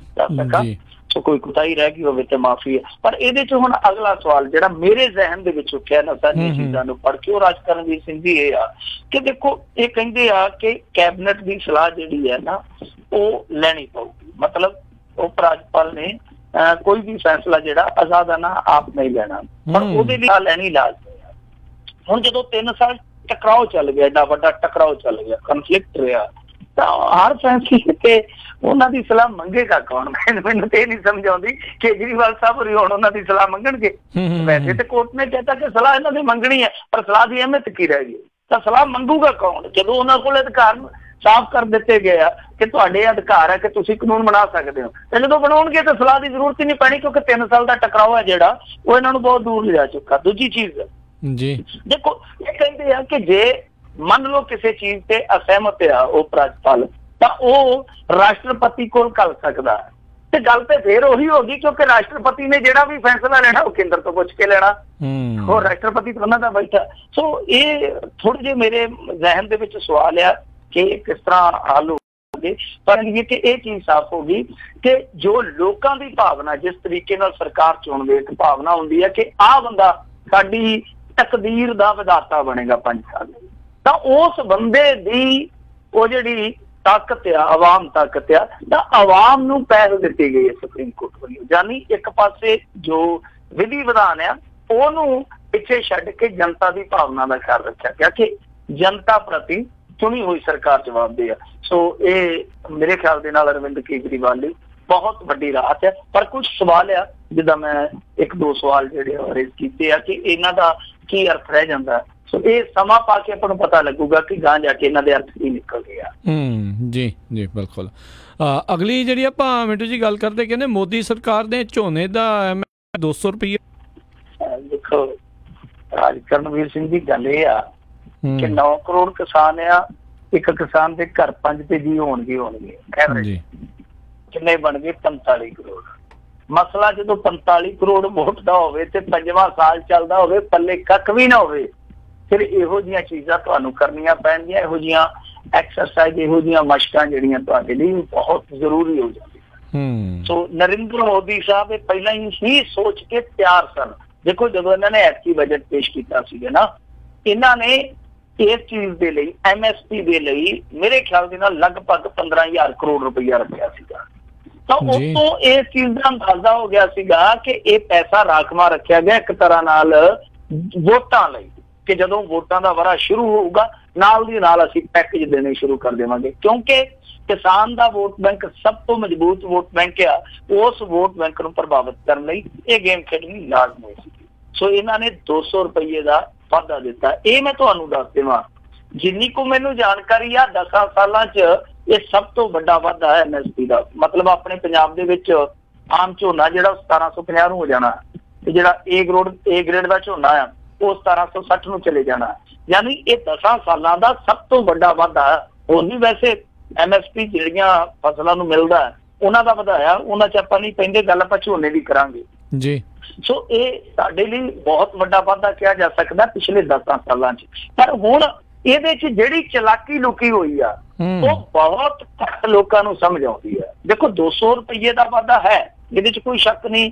ਸਕਾਂ। ਸੋ ਕੋਈ ਕੁਤਾਹੀ ਰਹਿ ਗਈ ਹੋਵੇ ਤੇ ਮਾਫੀ ਹੈ। ਪਰ ਇਹਦੇ ਚ ਹੁਣ ਅਗਲਾ ਸਵਾਲ ਜਿਹੜਾ ਮੇਰੇ ਜ਼ਿਹਨ ਦੇ ਵਿੱਚ ਉੱਠਿਆ ਨਾ ਸਾਰੀਆਂ ਚੀਜ਼ਾਂ ਨੂੰ ਪੜ੍ਹ ਕੇ, ਉਹ ਰਾਜਕਰਨਜੀਤ ਸਿੰਘ ਜੀ ਇਹ ਆ ਕਿ ਦੇਖੋ ਇਹ ਕਹਿੰਦੇ ਆ ਕਿ ਕੈਬਨਿਟ ਦੀ ਸਲਾਹ ਜਿਹੜੀ ਹੈ ਨਾ ਉਹ ਲੈਣੀ ਪਊਗੀ। ਮਤਲਬ ਉਪ ਰਾਜਪਾਲ ਨੇ ਕੋਈ ਵੀ ਫੈਸਲਾ ਜਿਹੜਾ ਆਜ਼ਾਦਾਨਾ ਆਪ ਨਹੀਂ ਲੈਣਾ, ਪਰ ਉਹਦੇ ਲਈ ਲੈਣੀ ਲਾਜ਼ਮੀ ਹੈ। ਹੁਣ ਜਦੋਂ 3 ਸਾਲ ਟਕਰਾਓ ਚੱਲ ਗਿਆ, ਏਡਾ ਵੱਡਾ ਟਕਰਾਓ ਚੱਲ ਗਿਆ, ਕਨਫਲਿਕਟ ਰਿਹਾ, ਤਾਂ ਹਰ ਫੈਸਲੇ ਤੇ ਉਹਨਾਂ ਦੀ ਸਲਾਹ ਮੰਗੇਗਾ ਕੌਣ? ਮੈਨੂੰ ਤੇ ਨਹੀਂ ਸਮਝ ਆਉਂਦੀ। ਕੇਜਰੀਵਾਲ ਸਾਹਿਬ ਹੋਰੀ ਹੁਣ ਉਹਨਾਂ ਦੀ ਸਲਾਹ ਮੰਗਣਗੇ? ਵੈਸੇ ਤੇ ਕੋਰਟ ਨੇ ਕਹਿਤਾ ਕਿ ਸਲਾਹ ਇਹਨਾਂ ਦੀ ਮੰਗਣੀ ਹੈ, ਪਰ ਸਲਾਹ ਦੀ ਅਹਿਮੀਅਤ ਕੀ ਰਹਿ ਗਈ? ਤਾਂ ਸਲਾਹ ਮੰਗੂਗਾ ਕੌਣ ਜਦੋਂ ਉਹਨਾਂ ਕੋਲ ਅਧਿਕਾਰ ਸਾਫ਼ ਕਰ ਦਿੱਤੇ ਗਏ ਆ ਕਿ ਤੁਹਾਡੇ ਅਧਿਕਾਰ ਹੈ ਕਿ ਤੁਸੀਂ ਕਾਨੂੰਨ ਬਣਾ ਸਕਦੇ ਹੋ। ਤੇ ਜਦੋਂ ਬਣਾਉਣਗੇ ਤਾਂ ਸਲਾਹ ਦੀ ਜ਼ਰੂਰਤ ਹੀ ਨਹੀਂ ਪੈਣੀ, ਕਿਉਂਕਿ 3 ਸਾਲ ਦਾ ਟਕਰਾਓ ਹੈ ਜਿਹੜਾ ਉਹ ਇਹਨਾਂ ਨੂੰ ਬਹੁਤ ਦੂਰ ਲਿਜਾ ਚੁੱਕਾ। ਦੂਜੀ ਚੀਜ਼ ਜੀ ਦੇਖੋ, ਇਹ ਕਹਿੰਦੇ ਆ ਕਿ ਜੇ ਮੰਨ ਲਓ ਕਿਸੇ ਚੀਜ਼ ਤੇ ਅਸਹਿਮਤ ਆ ਉਪ ਰਾਜਪਾਲ, ਤਾਂ ਉਹ ਰਾਸ਼ਟਰਪਤੀ ਕੋਲ ਕਰ ਸਕਦਾ। ਤੇ ਗੱਲ ਤੇ ਫੇਰ ਉਹੀ ਹੋ ਗਈ, ਕਿਉਂਕਿ ਰਾਸ਼ਟਰਪਤੀ ਨੇ ਜਿਹੜਾ ਵੀ ਫੈਸਲਾ ਲੈਣਾ ਉਹ ਕੇਂਦਰ ਤੋਂ ਪੁੱਛ ਕੇ ਲੈਣਾ, ਉਹ ਰਾਸ਼ਟਰਪਤੀ ਤੋਂ ਉਹਨਾਂ ਦਾ ਬੈਠਾ। ਸੋ ਇਹ ਥੋੜੇ ਜਿਹੇ ਮੇਰੇ ਜ਼ਿਹਨ ਦੇ ਵਿੱਚ ਸਵਾਲ ਆ ਕਿ ਕਿਸ ਤਰ੍ਹਾਂ ਹੱਲ ਹੋਗੇ। ਪਰ ਕਿ ਇਹ ਚੀਜ਼ ਸਾਫ਼ ਹੋ ਗਈ ਕਿ ਜੋ ਲੋਕਾਂ ਦੀ ਭਾਵਨਾ, ਜਿਸ ਤਰੀਕੇ ਨਾਲ ਸਰਕਾਰ ਚੁਣਦੇ ਇੱਕ ਭਾਵਨਾ ਹੁੰਦੀ ਹੈ ਕਿ ਆਹ ਬੰਦਾ ਸਾਡੀ ਤਕਦੀਰ ਦਾ ਵਿਧਾਤਾ ਬਣੇਗਾ 5 ਸਾਲ ਲਈ, ਤਾਂ ਉਸ ਬੰਦੇ ਦੀ ਉਹ ਜਿਹੜੀ ਤਾਕਤ ਆ, ਆਵਾਮ ਤਾਕਤ ਆ, ਤਾਂ ਆਵਾਮ ਨੂੰ ਪਹਿਲ ਦਿੱਤੀ ਗਈ ਹੈ ਸੁਪਰੀਮ ਕੋਰਟ ਵੱਲੋਂ। ਯਾਨੀ ਇੱਕ ਪਾਸੇ ਜੋ ਵਿਧੀ ਵਿਧਾਨ ਆ ਉਹਨੂੰ ਪਿੱਛੇ ਛੱਡ ਕੇ ਜਨਤਾ ਦੀ ਭਾਵਨਾ ਦਾ ਖਿਆਲ ਰੱਖਿਆ ਗਿਆ ਕਿ ਜਨਤਾ ਪ੍ਰਤੀ ਚੁਣੀ ਹੋਈ ਸਰਕਾਰ ਜਵਾਬਦੇਹ ਆ। ਸੋ ਇਹ ਮੇਰੇ ਖਿਆਲ ਦੇ ਨਾਲ ਅਰਵਿੰਦ ਕੇਜਰੀਵਾਲ ਲਈ ਬਹੁਤ ਵੱਡੀ ਰਾਹਤ ਹੈ। ਪਰ ਕੁਝ ਸਵਾਲ ਆ ਜਿੱਦਾਂ ਮੈਂ 1-2 ਸਵਾਲ ਜਿਹੜੇ ਰੇਜ਼ ਕੀਤੇ ਆ ਕਿ ਇਹਨਾਂ ਦਾ ਕੀ ਅਰਥ ਰਹਿ ਜਾਂਦਾ। ਸੋ ਇਹ ਸਮਾਂ ਪਾ ਕੇ ਆਪਾਂ ਨੂੰ ਪਤਾ ਲੱਗੂਗਾ ਕਿ ਗਾਂ ਜਾ ਕੇ ਇਹਨਾਂ ਦੇ ਅਰਥ ਕੀ ਨਿਕਲ ਗਿਆ। ਜੀ ਜੀ ਬਿਲਕੁਲ। ਅਗਲੀ ਜਿਹੜੀ ਆਪਾਂ ਮਿੰਟੂ ਜੀ ਗੱਲ ਕਰਦੇ, ਕਹਿੰਦੇ ਮੋਦੀ ਸਰਕਾਰ ਨੇ ਝੋਨੇ ਦਾ 200 ਰੁਪਏ। ਦੇਖੋ ਕਰਨਵੀਰ ਸਿੰਘ ਦੀ ਗੱਲ ਇਹ ਆ ਕਿ 9 ਕਰੋੜ ਕਿਸਾਨ ਆ, ਇੱਕ ਕਿਸਾਨ ਦੇ ਘਰ 5 ਤੇ ਜੀ ਹੋਣਗੇ ਐਵਰੇਜ। ਕਿੰਨੇ ਬਣ ਗਏ? 45 ਕਰੋੜ। ਮਸਲਾ ਜਦੋਂ 45 ਕਰੋੜ ਵੋਟ ਦਾ ਹੋਵੇ ਤੇ 5ਵਾਂ ਸਾਲ ਚੱਲਦਾ ਹੋਵੇ, ਪੱਲੇ ਕੱਖ ਵੀ ਨਾ ਹੋਵੇ, ਫਿਰ ਇਹੋ ਜਿਹੀਆਂ ਚੀਜ਼ਾਂ ਤੁਹਾਨੂੰ ਕਰਨੀਆਂ ਪੈਣਗੀਆਂ। ਇਹੋ ਜਿਹੀਆਂ ਐਕਸਰਸਾਈਜ਼, ਇਹੋ ਜਿਹੀਆਂ ਮਸ਼ਕਾਂ ਜਿਹੜੀਆਂ ਤੁਹਾਡੇ ਲਈ ਬਹੁਤ ਜ਼ਰੂਰੀ ਹੋ ਜਾਂਦੀਆਂ। ਸੋ ਨਰਿੰਦਰ ਮੋਦੀ ਸਾਹਿਬ ਇਹ ਪਹਿਲਾਂ ਹੀ ਸੋਚ ਕੇ ਤਿਆਰ ਸਨ देखो जो इन्होंने ऐतकी बजट पेश किया सीगा ना, इन्होंने इस चीज के लिए MSP के लिए मेरे ख्याल के नाल लगभग 15,000 करोड़ रुपया रखा सीगा। तो उतों इस चीज का अंदाजा हो गया सीगा कि ये पैसा राखवा रखा गया एक तरह नाल वोटां लई, कि जदों वोटां दा वरा शुरू होगा नाल दी नाल असीं पैकेज देने शुरू कर देवांगे, क्योंकि किसान दा वोट बैंक सब तो मजबूत वोट बैंक आ। उस वोट बैंक नूं प्रभावित करने लई ये गेम खेडनी लाजमी सी। सो इन्हां ने 200 रुपये का वाधा दिता। ये मैं तुहानूं दस देवां, जिन्नी को मैनूं जानकारी आ 10 सालां च ये सब तो बड़ा वाधा है MSP का। मतलब अपने पंजाब दे विच आम झोना जिहड़ा 1750 हो जाना, ते जिहड़ा ए ग्रेड का झोना आ वो 1760 नूं चले जाना। यानी ये 10 सालां दा सब तो बड़ा वाधा है। होर भी वैसे MSP जिहड़ियां फसलां नूं मिलदा उन्हां दा वधाया, उन्हां च आपां नहीं पैंदे, गल आपां झोने दी करांगे जी। सो ये साडे लई बहुत वड्डा वाधा किया जा सकदा पिछले 10 सालां च। पर हुण ਇਹਦੇ ਚ ਜਿਹੜੀ ਚਲਾਕੀ ਲੁਕੀ ਹੋਈ ਆ ਉਹ ਬਹੁਤ ਘੱਟ ਲੋਕਾਂ ਨੂੰ ਸਮਝ ਆਉਂਦੀ ਹੈ। ਦੇਖੋ 200 ਰੁਪਏ ਦਾ ਵਾਧਾ ਹੈ, ਇਹਦੇ ਚ ਕੋਈ ਸ਼ੱਕ ਨਹੀਂ,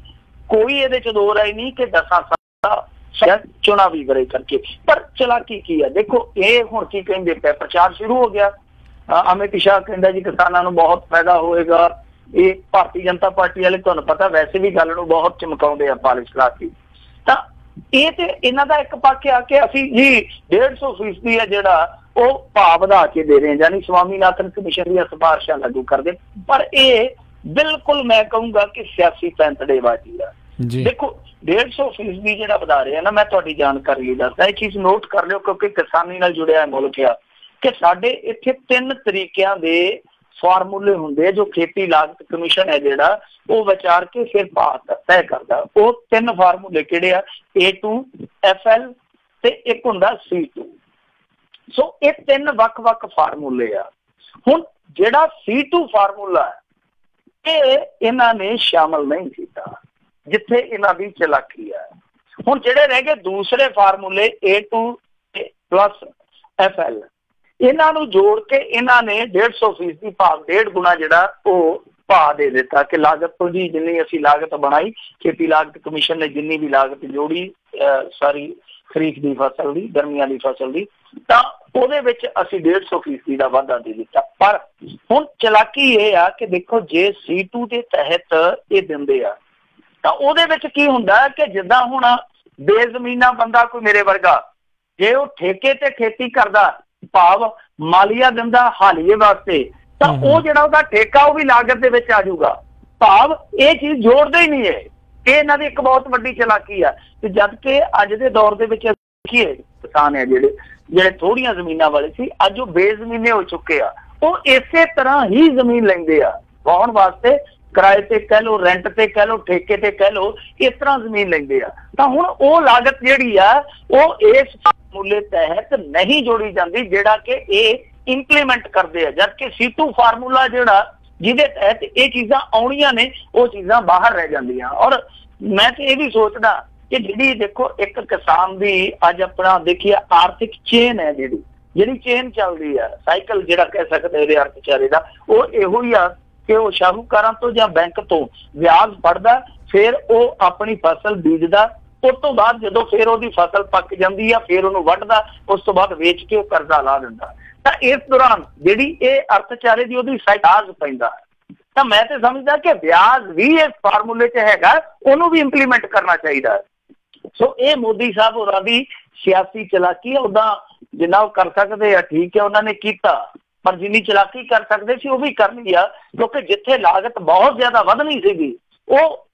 ਕੋਈ ਇਹਦੇ ਚ ਦੋ ਰਾਏ ਨਹੀਂ ਕਿ 10 ਸਾਲ ਚੁਣਾਵੀ ਵਰੇ ਕਰਕੇ। ਪਰ ਚਲਾਕੀ ਕੀ ਆ, ਦੇਖੋ ਇਹ ਹੁਣ ਕੀ ਕਹਿੰਦੇ ਪਏ, ਪ੍ਰਚਾਰ ਸ਼ੁਰੂ ਹੋ ਗਿਆ। ਅਮਿਤ ਸ਼ਾਹ ਕਹਿੰਦਾ ਜੀ ਕਿਸਾਨਾਂ ਨੂੰ ਬਹੁਤ ਫਾਇਦਾ ਹੋਏਗਾ। ਇਹ ਭਾਰਤੀ ਜਨਤਾ ਪਾਰਟੀ ਵਾਲੇ ਤੁਹਾਨੂੰ ਪਤਾ ਵੈਸੇ ਵੀ ਗੱਲ ਨੂੰ ਬਹੁਤ ਚਮਕਾਉਂਦੇ ਆ ਪਾਲਿਸ਼ ਲਾ ਕੇ। ਤਾਂ ਇਹ ਤੇ ਇਹਨਾਂ ਦਾ ਇੱਕ ਪੱਖ ਆ ਕਿ ਅਸੀਂ ਜੀ 150% ਹੈ ਜਿਹੜਾ ਉਹ ਭਾਅ ਵਧਾ ਕੇ ਦੇ ਰਹੇ, ਯਾਨੀ ਸਵਾਮੀਨਾਥਨ ਕਮਿਸ਼ਨ ਦੀਆਂ ਸਿਫਾਰਿਸ਼ਾਂ ਲਾਗੂ ਕਰਦੇ। ਪਰ ਇਹ ਬਿਲਕੁਲ ਮੈਂ ਕਹੂੰਗਾ ਕਿ ਸਿਆਸੀ ਪੈਂਤੜੇਬਾਜ਼ੀ ਆ। ਦੇਖੋ 150% ਜਿਹੜਾ ਵਧਾ ਰਿਹਾ ਨਾ, ਮੈਂ ਤੁਹਾਡੀ ਜਾਣਕਾਰੀ ਦੱਸਦਾ, ਇਹ ਚੀਜ਼ ਨੋਟ ਕਰ ਲਿਓ ਕਿਉਂਕਿ ਕਿਸਾਨੀ ਨਾਲ ਜੁੜਿਆ ਮੁਲਕ ਆ ਕਿ ਸਾਡੇ ਇੱਥੇ 3 ਤਰੀਕਿਆਂ ਦੇ ਫਾਰਮੂਲੇ ਹੁੰਦੇ ਜੋ ਖੇਤੀ ਲਾਗਤ ਕਮਿਸ਼ਨ ਹੈ ਜਿਹੜਾ ਉਹ ਵਿਚਾਰ ਕੇ ਫਿਰ ਭਾਅ ਤੈਅ ਕਰਦਾ। ਉਹ 3 ਫਾਰਮੂਲੇ ਕਿਹੜੇ ਆ, A2, FL ਤੇ ਇੱਕ ਹੁੰਦਾ C2। ਸੋ ਇਹ 3 ਵੱਖ-ਵੱਖ ਫਾਰਮੂਲੇ ਆ। ਹੁਣ ਜਿਹੜਾ C2 ਫਾਰਮੂਲਾ ਇਹ ਇਹਨਾਂ ਨੇ ਸ਼ਾਮਲ ਨਹੀਂ ਕੀਤਾ ਜਿੱਥੇ ਇਹਨਾਂ ਦੀ ਚਲਾਕੀ ਆ। ਹੁਣ ਜਿਹੜੇ ਰਹਿ ਗਏ ਦੂਸਰੇ ਫਾਰਮੂਲੇ A2 ਪਲੱਸ FL, ਇਹਨਾਂ ਨੂੰ ਜੋੜ ਕੇ ਇਹਨਾਂ ਨੇ 150% ਭਾਵ 1.5 ਗੁਣਾ ਜਿਹੜਾ ਉਹ ਭਾਅ ਦੇ ਦਿੱਤਾ ਕਿ ਲਾਗਤ ਤੋਂ ਜੀ ਜਿੰਨੀ ਅਸੀਂ ਲਾਗਤ ਬਣਾਈ, ਖੇਤੀ ਲਾਗਤ ਕਮਿਸ਼ਨ ਨੇ ਜਿੰਨੀ ਵੀ ਲਾਗਤ ਜੋੜੀ ਸਾਰੀ ਖਰੀਫ ਦੀ ਫਸਲ ਦੀ, ਗਰਮੀਆਂ ਦੀ ਫਸਲ ਦੀ, ਤਾਂ ਉਹਦੇ ਵਿੱਚ ਅਸੀਂ 150% ਦਾ ਵਾਧਾ ਦੇ ਦਿੱਤਾ। ਪਰ ਹੁਣ ਚਲਾਕੀ ਇਹ ਆ ਕਿ ਦੇਖੋ ਜੇ C2 ਦੇ ਤਹਿਤ ਇਹ ਦਿੰਦੇ ਆ ਤਾਂ ਉਹਦੇ ਵਿੱਚ ਕੀ ਹੁੰਦਾ ਕਿ ਜਿੱਦਾਂ ਹੁਣ ਬੇਜ਼ਮੀਨਾ ਬੰਦਾ ਕੋਈ ਮੇਰੇ ਵਰਗਾ ਜੇ ਉਹ ਠੇਕੇ ਤੇ ਖੇਤੀ ਕਰਦਾ, ਭਾਵ ਮਾਲੀਆ ਦਿੰਦਾ ਹਾਲੀਏ ਵਾਸਤੇ, ਤਾਂ ਉਹ ਜਿਹੜਾ ਉਹਦਾ ਠੇਕਾ ਉਹ ਵੀ ਲਾਗਤ ਦੇ ਵਿੱਚ ਆ ਜਾਊਗਾ। ਭਾਵ ਇਹ ਚੀਜ਼ ਜੋੜਦੇ ਹੀ ਨਹੀਂ ਹੈ। ਇਹ ਇਹਨਾਂ ਦੀ ਇੱਕ ਬਹੁਤ ਵੱਡੀ ਚਲਾਕੀ ਆ। ਤੇ ਜਦ ਕਿ ਅੱਜ ਦੇ ਦੌਰ ਦੇ ਵਿੱਚ ਦੇਖੀਏ ਕਿਸਾਨ ਹੈ ਜਿਹੜੇ ਥੋੜੀਆਂ ਜ਼ਮੀਨਾਂ ਵਾਲੇ ਸੀ, ਅੱਜ ਉਹ ਬੇਜ਼ਮੀਨੇ ਹੋ ਚੁੱਕੇ ਆ। ਉਹ ਇਸੇ ਤਰ੍ਹਾਂ ਹੀ ਜ਼ਮੀਨ ਲੈਂਦੇ ਆ ਵਾਹੁਣ ਵਾਸਤੇ, ਕਿਰਾਏ ਤੇ ਕਹਿ ਲਓ, ਰੈਂਟ ਤੇ ਕਹਿ ਲਓ, ਠੇਕੇ ਤੇ ਕਹਿ ਲਓ, ਇਸ ਤਰ੍ਹਾਂ ਜ਼ਮੀਨ ਲੈਂਦੇ ਆ। ਤਾਂ ਹੁਣ ਉਹ ਲਾਗਤ ਜਿਹੜੀ ਆ ਉਹ ਇਸ ਫਾਰਮੂਲੇ ਤਹਿਤ ਨਹੀਂ ਜੋੜੀ ਜਾਂਦੀ ਜਿਹੜਾ ਕਿ ਇਹ ਇੰਪਲੀਮੈਂਟ ਕਰਦੇ ਆ, ਜਦਕਿ C2 ਫਾਰਮੂਲਾ ਜਿਹੜਾ ਜਿਹਦੇ ਤਹਿਤ ਇਹ ਚੀਜ਼ਾਂ ਆਉਣੀਆਂ ਨੇ ਉਹ ਚੀਜ਼ਾਂ ਬਾਹਰ ਰਹਿ ਜਾਂਦੀਆਂ। ਔਰ ਮੈਂ ਤੇ ਇਹ ਵੀ ਸੋਚਦਾ ਕਿ ਜਿਹੜੀ ਦੇਖੋ ਇੱਕ ਕਿਸਾਨ ਦੀ ਅੱਜ ਆਪਣਾ ਦੇਖੀਏ ਆਰਥਿਕ ਚੇਨ ਹੈ, ਜਿਹੜੀ ਚੇਨ ਚੱਲਦੀ ਆ, ਸਾਈਕਲ ਜਿਹੜਾ ਕਹਿ ਸਕਦੇ ਇਹਦੇ ਅਰਥਚਾਰੇ ਦਾ, ਉਹ ਇਹੋ ਹੀ ਆ ਕਿ ਉਹ ਸ਼ਾਹੂਕਾਰਾਂ ਤੋਂ ਜਾਂ ਬੈਂਕ ਤੋਂ ਵਿਆਜ ਫੜਦਾ, ਫਿਰ ਉਹ ਆਪਣੀ ਫਸਲ ਬੀਜਦਾ, ਉਸ ਤੋਂ ਬਾਅਦ ਜਦੋਂ ਫਿਰ ਉਹਦੀ ਫਸਲ ਪੱਕ ਜਾਂਦੀ ਆ ਫਿਰ ਉਹਨੂੰ ਵੱਢਦਾ, ਉਸ ਤੋਂ ਬਾਅਦ ਵੇਚ ਕੇ ਉਹ ਕਰਜ਼ਾ ਲਾ ਦਿੰਦਾ। ਤਾਂ ਇਸ ਦੌਰਾਨ ਜਿਹੜੀ ਇਹ ਅਰਥਚਾਰੇ ਦੀ ਉਹਦੀ ਸਾਈਜ਼ ਪੈਂਦਾ। ਤਾਂ ਮੈਂ ਤੇ ਸਮਝਦਾ ਕਿ ਵਿਆਜ ਵੀ ਇਸ ਫਾਰਮੂਲੇ 'ਚ ਹੈਗਾ, ਉਹਨੂੰ ਵੀ ਇੰਪਲੀਮੈਂਟ ਕਰਨਾ ਚਾਹੀਦਾ। ਸੋ ਇਹ ਮੋਦੀ ਸਾਹਿਬ ਹੋਰਾਂ ਦੀ ਸਿਆਸੀ ਚਲਾਕੀ ਹੈ। ਉੱਦਾਂ ਜਿੰਨਾ ਉਹ ਕਰ ਸਕਦੇ ਆ ਠੀਕ ਹੈ, ਉਹਨਾਂ ਨੇ ਕੀਤਾ, ਪਰ ਜਿੰਨੀ ਚਲਾਕੀ ਕਰ ਸਕਦੇ ਸੀ ਉਹ ਵੀ ਕਰਨੀ ਆ, ਕਿਉਂਕਿ ਜਿੱਥੇ ਲਾਗਤ ਬਹੁਤ ਜ਼ਿਆਦਾ ਵਧਣੀ ਸੀਗੀ ਉਹ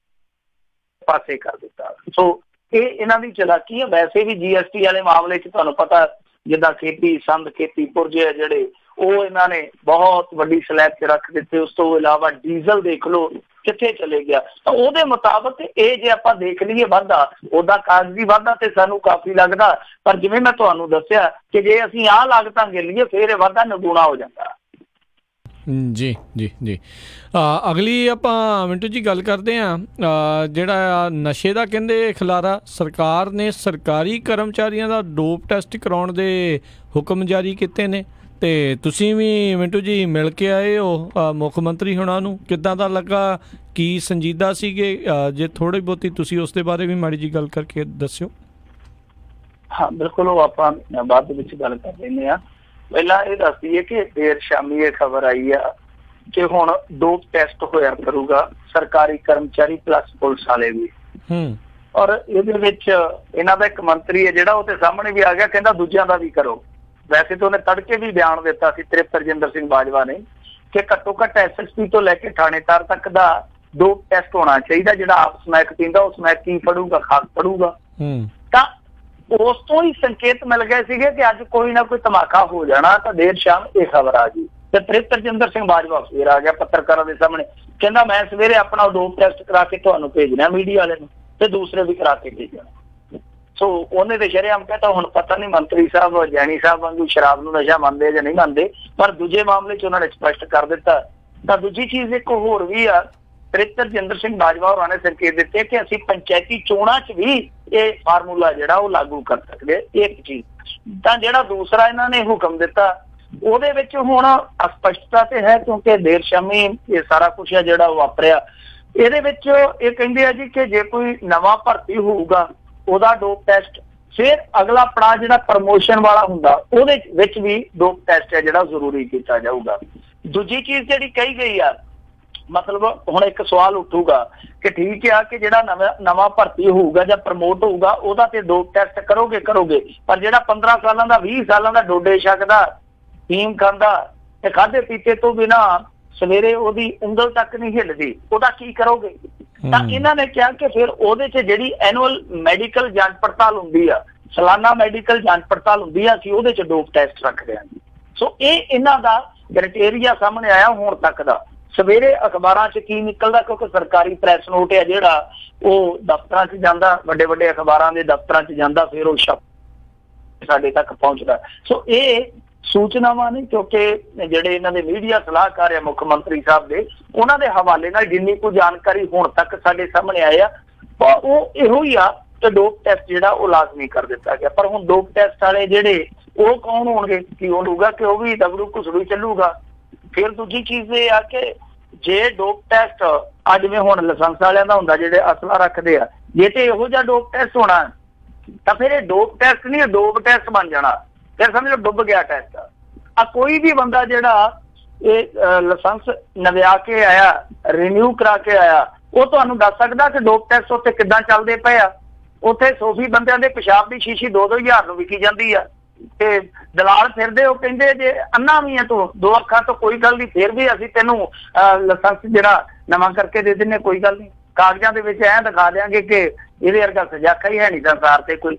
ਪਾਸੇ ਕਰ ਦਿੱਤਾ। ਸੋ ਇਹ ਇਹਨਾਂ ਦੀ ਚਲਾਕੀ ਹੈ। ਵੈਸੇ ਵੀ GST ਵਾਲੇ ਮਾਮਲੇ 'ਚ ਤੁਹਾਨੂੰ ਪਤਾ ਜਿੱਦਾਂ ਖੇਤੀ ਸੰਦ, ਖੇਤੀ ਪੁਰਜੇ ਜਿਹੜੇ ਉਹ ਇਹਨਾਂ ਨੇ ਬਹੁਤ ਵੱਡੀ ਸਲੈਬ 'ਚ ਰੱਖ ਦਿੱਤੇ। ਉਸ ਤੋਂ ਇਲਾਵਾ ਡੀਜ਼ਲ ਦੇਖ ਲਓ ਕਿੱਥੇ ਚਲੇ ਗਿਆ। ਤਾਂ ਉਹਦੇ ਮੁਤਾਬਕ ਇਹ ਜੇ ਆਪਾਂ ਦੇਖ ਲਈਏ ਵਾਧਾ, ਉਹਦਾ ਕਾਗਜ਼ੀ ਵਾਧਾ ਤੇ ਸਾਨੂੰ ਕਾਫੀ ਲੱਗਦਾ, ਪਰ ਜਿਵੇਂ ਮੈਂ ਤੁਹਾਨੂੰ ਦੱਸਿਆ ਕਿ ਜੇ ਅਸੀਂ ਆਹ ਲਾਗਤਾਂ ਗਿਣੀਏ ਫਿਰ ਇਹ ਵਾਧਾ ਨਿਗੁਣਾ ਹੋ ਜਾਂਦਾ। ਜੀ ਜੀ ਜੀ ਅਗਲੀ ਆਪਾਂ ਮਿੰਟੂ ਜੀ ਗੱਲ ਕਰਦੇ ਹਾਂ ਜਿਹੜਾ ਨਸ਼ੇ ਦਾ ਕਹਿੰਦੇ ਖਿਲਾਰਾ, ਸਰਕਾਰ ਨੇ ਸਰਕਾਰੀ ਕਰਮਚਾਰੀਆਂ ਦਾ ਡੋਪ ਟੈਸਟ ਕਰਾਉਣ ਦੇ ਹੁਕਮ ਜਾਰੀ ਕੀਤੇ ਨੇ ਤੇ ਤੁਸੀਂ ਵੀ ਮਿੰਟੂ ਜੀ ਮਿਲ ਕੇ ਆਏ ਹੋ ਮੁੱਖ ਮੰਤਰੀ ਹੁਣਾਂ ਨੂੰ, ਕਿੱਦਾਂ ਦਾ ਲੱਗਾ? ਕੀ ਸੰਜੀਦਾ ਸੀਗੇ? ਜੇ ਥੋੜ੍ਹੀ ਬਹੁਤੀ ਤੁਸੀਂ ਉਸ ਦੇ ਬਾਰੇ ਵੀ ਮਾੜੀ ਜੀ ਗੱਲ ਕਰਕੇ ਦੱਸਿਓ। ਹਾਂ ਬਿਲਕੁਲ, ਉਹ ਆਪਾਂ ਬਾਅਦ ਦੇ ਵਿੱਚ ਗੱਲ ਕਰ ਲੈਂਦੇ ਹਾਂ। ਪਹਿਲਾਂ ਇਹ ਦੱਸ ਦਈਏ ਕਿ ਦੇਰ ਸ਼ਾਮੀ ਇਹ ਖਬਰ ਆਈ ਆ ਕਿ ਹੁਣ ਡੋਪ ਟੈਸਟ ਹੋਇਆ ਕਰੂਗਾ ਸਰਕਾਰੀ ਕਰਮਚਾਰੀ ਪਲੱਸ ਪੁਲਿਸ ਵਾਲੇ ਵੀ। ਔਰ ਇਹਦੇ ਵਿੱਚ ਇਹਨਾਂ ਦਾ ਇੱਕ ਮੰਤਰੀ ਹੈ ਜਿਹੜਾ ਉਹ ਤੇ ਸਾਹਮਣੇ ਵੀ ਆ ਗਿਆ, ਕਹਿੰਦਾ ਦੂਜਿਆਂ ਦਾ ਵੀ ਕਰੋ। ਵੈਸੇ ਤਾਂ ਉਹਨੇ ਤੜਕੇ ਵੀ ਬਿਆਨ ਦਿੱਤਾ ਸੀ ਤ੍ਰਿਪਤ ਸਿੰਘ ਬਾਜਵਾ ਨੇ ਕਿ ਘੱਟੋ ਘੱਟ SSP ਤੋਂ ਲੈ ਕੇ ਥਾਣੇਦਾਰ ਤੱਕ ਦਾ ਡੋਪ ਟੈਸਟ ਹੋਣਾ ਚਾਹੀਦਾ। ਜਿਹੜਾ ਆਪ ਸਮੈਕ ਪੀਂਦਾ ਉਹ ਸਮੈਕ ਕੀ ਫੜੂਗਾ, ਖਾਕ ਫੜੂਗਾ। ਤਾਂ ਉਸ ਤੋਂ ਹੀ ਸੰਕੇਤ ਮਿਲ ਗਏ ਸੀਗੇ ਕਿ ਅੱਜ ਕੋਈ ਨਾ ਕੋਈ ਧਮਾਕਾ ਹੋ ਜਾਣਾ। ਤਾਂ ਦੇਰ ਸ਼ਾਮ ਇਹ ਖਬਰ ਆ ਗਈ ਤੇ ਤ੍ਰਿਪਤ ਸਿੰਘ ਬਾਜਵਾ ਫਿਰ ਆ ਗਿਆ ਪੱਤਰਕਾਰਾਂ ਦੇ ਸਾਹਮਣੇ, ਕਹਿੰਦਾ ਮੈਂ ਸਵੇਰੇ ਆਪਣਾ ਡੋਪ ਟੈਸਟ ਕਰਾ ਕੇ ਤੁਹਾਨੂੰ ਭੇਜਣਾ ਮੀਡੀਆ ਵਾਲੇ ਨੂੰ ਤੇ ਦੂਸਰੇ ਵੀ ਕਰਾ ਕੇ ਭੇਜਣਾ। ਸੋ ਉਹਨੇ ਤੇ ਸ਼ਰੇਆਮ ਕਹਿੰਦਾ ਹੁਣ ਪਤਾ ਨਹੀਂ ਮੰਤਰੀ ਸਾਹਿਬ ਜੈਣੀ ਸਾਹਿਬ ਵਾਂਗੂ ਸ਼ਰਾਬ ਨੂੰ ਨਸ਼ਾ ਮੰਨਦੇ ਜਾਂ ਨਹੀਂ ਮੰਨਦੇ, ਪਰ ਦੂਜੇ ਮਾਮਲੇ 'ਚ ਉਹਨਾਂ ਨੇ ਸਪਸ਼ਟ ਕਰ ਦਿੱਤਾ। ਤਾਂ ਦੂਜੀ ਚੀਜ਼ ਇੱਕ ਹੋਰ ਵੀ ਆ, ਤ੍ਰਿਪਤ ਸਿੰਘ ਬਾਜਵਾ ਹੋਰਾਂ ਨੇ ਸੰਕੇਤ ਦਿੱਤੇ ਕਿ ਅਸੀਂ ਪੰਚਾਇਤੀ ਚੋਣਾਂ 'ਚ ਵੀ ਇਹ ਫਾਰਮੂਲਾ ਜਿਹੜਾ ਉਹ ਲਾਗੂ ਕਰ ਸਕਦੇ। ਇੱਕ ਚੀਜ਼ ਤਾਂ ਜਿਹੜਾ ਦੂਸਰਾ ਇਹਨਾਂ ਨੇ ਹੁਕਮ ਦਿੱਤਾ ਉਹਦੇ ਵਿੱਚ ਹੁਣ ਅਸਪਸ਼ਟਤਾ ਤੇ ਹੈ, ਕਿਉਂਕਿ ਦੇਰ ਸ਼ਾਮੀ ਇਹ ਸਾਰਾ ਕੁਛ ਹੈ ਜਿਹੜਾ ਉਹ ਵਾਪਰਿਆ। ਇਹਦੇ ਵਿੱਚ ਇਹ ਕਹਿੰਦੇ ਆ ਜੀ ਕਿ ਜੇ ਕੋਈ ਨਵਾਂ ਭਰਤੀ ਹੋਊਗਾ ਉਹਦਾ ਡੋਪ ਟੈਸਟ, ਫਿਰ ਅਗਲਾ ਪੜਾਅ ਜਿਹੜਾ ਪ੍ਰਮੋਸ਼ਨ ਵਾਲਾ ਹੁੰਦਾ ਉਹਦੇ ਵਿੱਚ ਵੀ ਡੋਪ ਟੈਸਟ ਹੈ ਜਿਹੜਾ ਜ਼ਰੂਰੀ ਕੀਤਾ ਜਾਊਗਾ। ਦੂਜੀ ਚੀਜ਼ ਜਿਹੜੀ ਕਹੀ ਗਈ ਆ, ਮਤਲਬ ਹੁਣ ਇੱਕ ਸਵਾਲ ਉੱਠੂਗਾ ਕਿ ਠੀਕ ਆ ਕਿ ਜਿਹੜਾ ਨਵਾਂ ਭਰਤੀ ਹੋਊਗਾ ਜਾਂ ਪ੍ਰਮੋਟ ਹੋਊਗਾ ਉਹਦਾ ਤੇ ਡੋਪ ਟੈਸਟ ਕਰੋਗੇ, ਪਰ ਜਿਹੜਾ 15 ਸਾਲਾਂ ਦਾ 20 ਸਾਲਾਂ ਦਾ ਡੋਡੇ ਛਕਦਾ, ਫੀਮ ਖਾਂਦਾ ਤੇ ਖਾਧੇ ਪੀਤੇ ਤੋਂ ਬਿਨਾ ਸਵੇਰੇ ਉਹਦੀ ਉਂਗਲ ਤੱਕ ਨਹੀਂ ਹਿੱਲਦੀ, ਉਹਦਾ ਕੀ ਕਰੋਗੇ? ਤਾਂ ਇਹਨਾਂ ਨੇ ਕਿਹਾ ਕਿ ਫਿਰ ਉਹਦੇ 'ਚ ਜਿਹੜੀ ਐਨੂਅਲ ਮੈਡੀਕਲ ਜਾਂਚ ਪੜਤਾਲ ਹੁੰਦੀ ਆ, ਸਾਲਾਨਾ ਮੈਡੀਕਲ ਜਾਂਚ ਪੜਤਾਲ ਹੁੰਦੀ ਆ, ਅਸੀਂ ਉਹਦੇ 'ਚ ਡੋਪ ਟੈਸਟ ਰੱਖਦੇ ਹਾਂ। ਸੋ ਇਹ ਇਹਨਾਂ ਦਾ ਕ੍ਰਾਈਟੇਰੀਆ ਸਾਹਮਣੇ ਆਇਆ ਹੁਣ ਤੱਕ ਦਾ। ਸਵੇਰੇ ਅਖਬਾਰਾਂ 'ਚ ਕੀ ਨਿਕਲਦਾ, ਕਿਉਂਕਿ ਸਰਕਾਰੀ ਪ੍ਰੈਸ ਨੋਟ ਹੈ ਜਿਹੜਾ ਉਹ ਦਫ਼ਤਰਾਂ 'ਚ ਜਾਂਦਾ, ਵੱਡੇ ਵੱਡੇ ਅਖਬਾਰਾਂ ਦੇ ਦਫ਼ਤਰਾਂ 'ਚ ਜਾਂਦਾ, ਫਿਰ ਉਹ ਸਾਡੇ ਤੱਕ ਪਹੁੰਚਦਾ। ਸੋ ਇਹ ਸੂਚਨਾਵਾਂ ਨੇ, ਕਿਉਂਕਿ ਜਿਹੜੇ ਇਹਨਾਂ ਦੇ ਮੀਡੀਆ ਸਲਾਹਕਾਰ ਆ ਮੁੱਖ ਮੰਤਰੀ ਸਾਹਿਬ ਦੇ, ਉਹਨਾਂ ਦੇ ਹਵਾਲੇ ਨਾਲ ਜਿੰਨੀ ਕੋਈ ਜਾਣਕਾਰੀ ਹੁਣ ਤੱਕ ਸਾਡੇ ਸਾਹਮਣੇ ਆਇਆ ਉਹ ਇਹੋ ਹੀ ਆ ਕਿ ਡੋਪ ਟੈਸਟ ਜਿਹੜਾ ਉਹ ਲਾਜ਼ਮੀ ਕਰ ਦਿੱਤਾ ਗਿਆ। ਪਰ ਹੁਣ ਡੋਪ ਟੈਸਟ ਵਾਲੇ ਜਿਹੜੇ ਉਹ ਕੌਣ ਹੋਣਗੇ? ਕੀ ਹੋਊਗਾ ਕਿ ਉਹ ਵੀ ਦਬਰੂ ਘੁਸਰੂ ਚੱਲੂਗਾ? ਫਿਰ ਦੂਜੀ ਚੀਜ਼ ਇਹ ਆ ਕਿ ਜੇ ਡੋਪ ਟੈਸਟ ਅੱਜ ਜਿਵੇਂ ਹੁਣ ਲਾਇਸੈਂਸ ਵਾਲਿਆਂ ਦਾ ਹੁੰਦਾ ਜਿਹੜੇ ਅਸਲਾ ਰੱਖਦੇ ਆ, ਜੇ ਤੇ ਇਹੋ ਜਿਹਾ ਡੋਪ ਟੈਸਟ ਹੋਣਾ ਤਾਂ ਫਿਰ ਇਹ ਡੋਪ ਟੈਸਟ ਨਹੀਂ, ਡੋਪ ਟੈਸਟ ਬਣ ਜਾਣਾ। ਫਿਰ ਸਮਝੋ ਡੁੱਬ ਗਿਆ ਟੈਸਟ। ਆ ਕੋਈ ਵੀ ਬੰਦਾ ਜਿਹੜਾ ਇਹ ਲਾਇਸੈਂਸ ਨਵਿਆ ਕੇ ਆਇਆ, ਰੀਨਿਊ ਕਰਾ ਕੇ ਆਇਆ, ਉਹ ਤੁਹਾਨੂੰ ਦੱਸ ਸਕਦਾ ਕਿ ਡੋਪ ਟੈਸਟ ਉੱਥੇ ਕਿੱਦਾਂ ਚੱਲਦੇ ਪਏ ਆ। ਉੱਥੇ ਸੋਫੀ ਬੰਦਿਆਂ ਦੇ ਪਿਸ਼ਾਬ ਦੀ ਸ਼ੀਸ਼ੀ 2-2 ਹਜ਼ਾਰ ਨੂੰ ਵਿਕੀ ਜਾਂਦੀ ਆ ਤੇ ਦਲਾਲ ਫਿਰਦੇ, ਉਹ ਕਹਿੰਦੇ ਜੇ ਅੰਨਾ ਵੀ ਆ ਤੂੰ 2 ਅੱਖਾਂ ਤੋਂ ਕੋਈ ਗੱਲ ਨਹੀਂ, ਫਿਰ ਵੀ ਅਸੀਂ ਤੈਨੂੰ ਲਾਇਸੈਂਸ ਜਿਹੜਾ ਨਵਾਂ ਕਰਕੇ ਦੇ ਦਿੰਦੇ, ਕੋਈ ਗੱਲ ਨਹੀਂ, ਕਾਗਜ਼ਾਂ ਦੇ ਵਿੱਚ ਐਂ ਦਿਖਾ ਦਿਆਂਗੇ ਕਿ ਇਹਦੇ ਵਰਗਾ ਸਜਾਖਾ ਹੀ ਹੈ ਨਹੀਂ ਸੰਸਾਰ ਤੇ ਕੋਈ।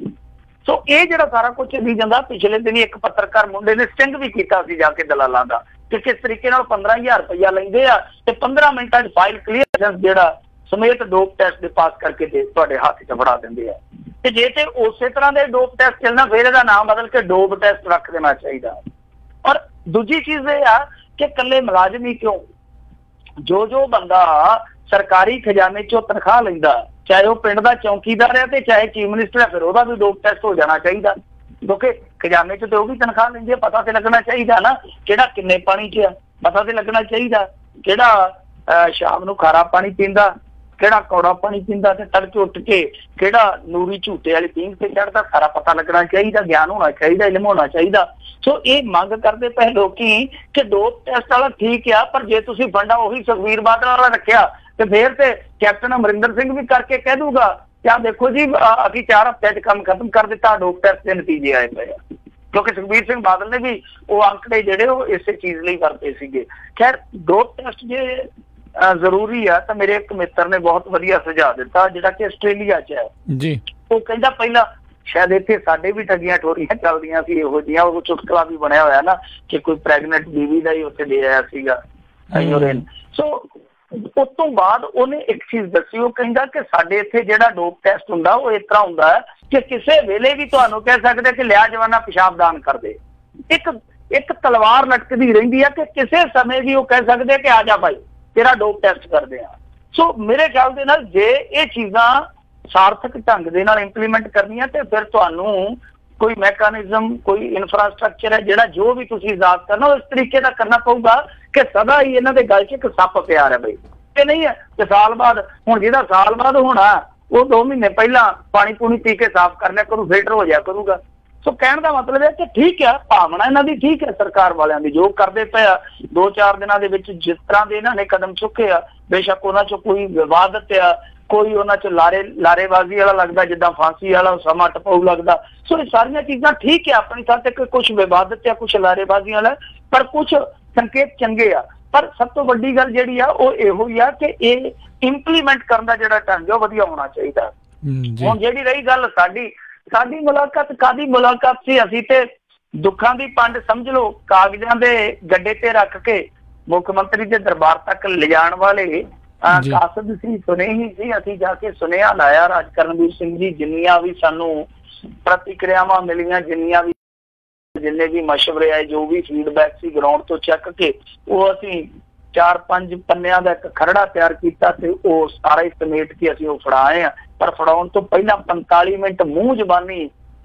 ਸੋ ਇਹ ਜਿਹੜਾ ਸਾਰਾ ਕੁਝ ਚੱਲੀ ਜਾਂਦਾ। ਪਿਛਲੇ ਦਿਨ ਇੱਕ ਪੱਤਰਕਾਰ ਮੁੰਡੇ ਨੇ ਸਟਿੰਗ ਵੀ ਕੀਤਾ ਸੀ ਜਾ ਕੇ ਦਲਾਲਾਂ ਦਾ ਕਿ ਕਿਸ ਤਰੀਕੇ ਨਾਲ 15,000 ਰੁਪਇਆ ਲੈਂਦੇ ਆ ਤੇ 15 ਮਿੰਟਾਂ 'ਚ ਫਾਈਲ ਕਲੀਅਰ ਜਿਹੜਾ ਸਮੇਤ ਡੋਪ ਟੈਸਟ ਦੇ ਪਾਸ ਕਰਕੇ ਤੇ ਤੁਹਾਡੇ ਹੱਥ 'ਚ ਫੜਾ ਦਿੰਦੇ ਆ। ਤੇ ਜੇ ਤੇ ਉਸੇ ਤਰ੍ਹਾਂ ਦੇ ਡੋਪ ਟੈਸਟ ਚੱਲਣਾ, ਫਿਰ ਇਹਦਾ ਨਾਮ ਬਦਲ ਕੇ ਡੋਪ ਟੈਸਟ ਰੱਖ ਦੇਣਾ ਚਾਹੀਦਾ। ਔਰ ਦੂਜੀ ਚੀਜ਼ ਇਹ ਆ ਕਿ ਇਕੱਲੇ ਮੁਲਾਜ਼ਮ ਹੀ ਕਿਉਂ, ਜੋ ਬੰਦਾ ਸਰਕਾਰੀ ਖਜ਼ਾਨੇ 'ਚੋਂ ਤਨਖਾਹ ਲੈਂਦਾ, ਚਾਹੇ ਉਹ ਪਿੰਡ ਦਾ ਚੌਕੀਦਾਰ ਹੈ ਤੇ ਚਾਹੇ ਚੀਫ ਮਿਨਿਸਟਰ ਹੈ, ਫਿਰ ਉਹਦਾ ਵੀ ਡੋਪ ਟੈਸਟ ਹੋ ਜਾਣਾ ਚਾਹੀਦਾ। ਕਿਉਂਕਿ ਖਜ਼ਾਨੇ 'ਚ ਤੇ ਉਹ ਵੀ ਤਨਖਾਹ ਲੈਂਦੀ ਹੈ, ਪਤਾ ਤੇ ਲੱਗਣਾ ਚਾਹੀਦਾ ਨਾ ਕਿਹੜਾ ਕਿੰਨੇ ਪਾਣੀ 'ਚ ਆ, ਪਤਾ ਤੇ ਲੱਗਣਾ ਚਾਹੀਦਾ ਕਿਹੜਾ ਸ਼ਾਮ ਨੂੰ ਖਾਰਾ ਪਾਣੀ ਪੀਂਦਾ, ਕਿਹੜਾ ਕੌੜਾ ਪਾਣੀ ਪੀਂਦਾ, ਤੇ ਤੜਕੇ ਉੱਠ ਕੇ ਕਿਹੜਾ ਨੂਰੀ ਝੂਟੇ ਵਾਲੀ ਪੀਂਘ ਤੇ ਚੜ੍ਹਦਾ, ਸਾਰਾ ਪਤਾ ਲੱਗਣਾ ਚਾਹੀਦਾ, ਗਿਆਨ ਹੋਣਾ ਚਾਹੀਦਾ, ਇਲਮ ਹੋਣਾ ਚਾਹੀਦਾ। ਸੋ ਇਹ ਮੰਗ ਕਰਦੇ ਪਏ ਲੋਕੀ ਕਿ ਡੋਪ ਟੈਸਟ ਵਾਲਾ ਠੀਕ ਆ, ਪਰ ਜੇ ਤੁਸੀਂ ਫੰਡਾ ਉਹੀ ਸੁਖਬੀਰ ਬਾਦਲ ਵਾਲਾ ਰੱਖਿਆ ਤੇ ਫਿਰ ਤੇ ਕੈਪਟਨ ਅਮਰਿੰਦਰ ਸਿੰਘ ਵੀ ਕਰਕੇ ਕਹਿ ਦੂਗਾ ਕਿ ਆਹ ਦੇਖੋ ਜੀ ਅਸੀਂ 4 ਹਫ਼ਤਿਆਂ 'ਚ ਕੰਮ ਖਤਮ ਕਰ ਦਿੱਤਾ, ਡੋਪ ਟੈਸਟ ਦੇ ਨਤੀਜੇ ਆਏ ਪਏ ਆ। ਕਿਉਂਕਿ ਸੁਖਬੀਰ ਸਿੰਘ ਬਾਦਲ ਨੇ ਵੀ ਉਹ ਅੰਕੜੇ ਜਿਹੜੇ ਉਹ ਇਸੇ ਚੀਜ਼ ਲਈ ਵਰਤੇ ਸੀਗੇ। ਖੈਰ ਡੋਪ ਟੈਸਟ ਜੇ ਜ਼ਰੂਰੀ ਆ ਤਾਂ ਮੇਰੇ ਇੱਕ ਮਿੱਤਰ ਨੇ ਬਹੁਤ ਵਧੀਆ ਸੁਝਾਅ ਦਿੱਤਾ ਜਿਹੜਾ ਕਿ ਆਸਟ੍ਰੇਲੀਆ 'ਚ ਹੈ ਜੀ। ਉਹ ਕਹਿੰਦਾ ਪਹਿਲਾਂ ਸ਼ਾਇਦ ਇੱਥੇ ਸਾਡੇ ਵੀ ਠੱਗੀਆਂ ਠੋਰੀਆਂ ਚੱਲਦੀਆਂ ਸੀ ਇਹੋ ਜਿਹੀਆਂ, ਉਹ ਚੁਟਕਲਾ ਵੀ ਬਣਿਆ ਹੋਇਆ ਨਾ ਕਿ ਕੋਈ ਪ੍ਰੈਗਨੈਂਟ ਬੀਵੀ ਦਾ ਹੀ ਉੱਥੇ ਦੇ ਆਇਆ ਸੀਗਾ ਯੂਰੇਨ। ਸੋ ਉਸ ਤੋਂ ਬਾਅਦ ਉਹਨੇ ਇੱਕ ਚੀਜ਼ ਦੱਸੀ, ਉਹ ਕਹਿੰਦਾ ਕਿ ਸਾਡੇ ਇੱਥੇ ਜਿਹੜਾ ਡੋਪ ਟੈਸਟ ਹੁੰਦਾ ਉਹ ਇਸ ਤਰ੍ਹਾਂ ਹੁੰਦਾ ਹੈ ਕਿ ਕਿਸੇ ਵੇਲੇ ਵੀ ਤੁਹਾਨੂੰ ਕਹਿ ਸਕਦੇ ਕਿ ਲਿਆ ਜਵਾਨਾ ਪਿਸ਼ਾਬ ਦਾਨ ਕਰ ਦੇ। ਇੱਕ ਤਲਵਾਰ ਲਟਕਦੀ ਰਹਿੰਦੀ ਹੈ ਕਿ ਕਿਸੇ ਸਮੇਂ ਵੀ ਉਹ ਕਹਿ ਸਕਦੇ ਕਿ ਆ ਜਾ ਭਾਈ ਤੇਰਾ ਡੋਪ ਟੈਸਟ ਕਰਦੇ ਆ। ਸੋ ਮੇਰੇ ਖਿਆਲ ਦੇ ਨਾਲ ਜੇ ਇਹ ਚੀਜ਼ਾਂ ਸਾਰਥਕ ਢੰਗ ਦੇ ਨਾਲ ਇੰਪਲੀਮੈਂਟ ਕਰਨੀਆਂ ਤੇ ਫਿਰ ਤੁਹਾਨੂੰ कोई मैकेनिज्म, कोई इंफ्रास्ट्रक्चर है जिहड़ा जो भी तुसीं ईजाद करना इस तरीके का करना पऊगा कि सदा ही इन्हां दे गल 'च एक सप प्यार है बई, कि नहीं है कि साल बाद हुण जिहड़ा साल बाद होना वो 2 महीने पहला पानी पूनी पी के साफ कर लिया करू, फिल्टर हो जाया करूगा। सो कहण दा मतलब है कि ठीक है, भावना इन्हां दी ठीक है, सरकार वालियां दी जो करदे पे आ 2-4 दिनां दे विच जिस तरह दे इन्हां ने कदम चुके आ, बेशक उन्हां चों कोई विवादत आ, कोई उन्हां च लारेबाजी वाला लगदा, जिद्दां फांसी वाला समा टपाऊ लगदा। सो ये सारियां चीज़ां ठीक है अपनी थां ते, कुछ विवादत आ, कुछ लारेबाजी वाला, पर कुछ संकेत चंगे आ। पर सब तो वड्डी गल जिहड़ी आ वो इहो ही आ कि ये इंप्लीमेंट करन दा जिहड़ा ढंग है वधिया होना चाहिदा। हुण जिहड़ी रही गल साडी मुलाकात कादी मुलाकात सी, असीं ते दुखां दी पंड समझ लो कागजां दे गड्डे ते रख के मुख मंत्री दे दरबार तक लिजाण वाले कासद सी, सुने ही सी। असीं जाके सुनेहा लाया राज करनवीर सिंह जी, जिन्नियां भी सानू प्रतिक्रियावां मिलियां, जिन्ने भी मशवरे आए, जो भी फीडबैक सी ग्राउंड तो चक के वो असीं 4-5 पन्नियां दा एक खरड़ा तैयार कीता ते वो सारा ही समेट के असीं वो फड़ाए आ। पर फड़ाउण तो पहला 45 मिनट मूँह जबानी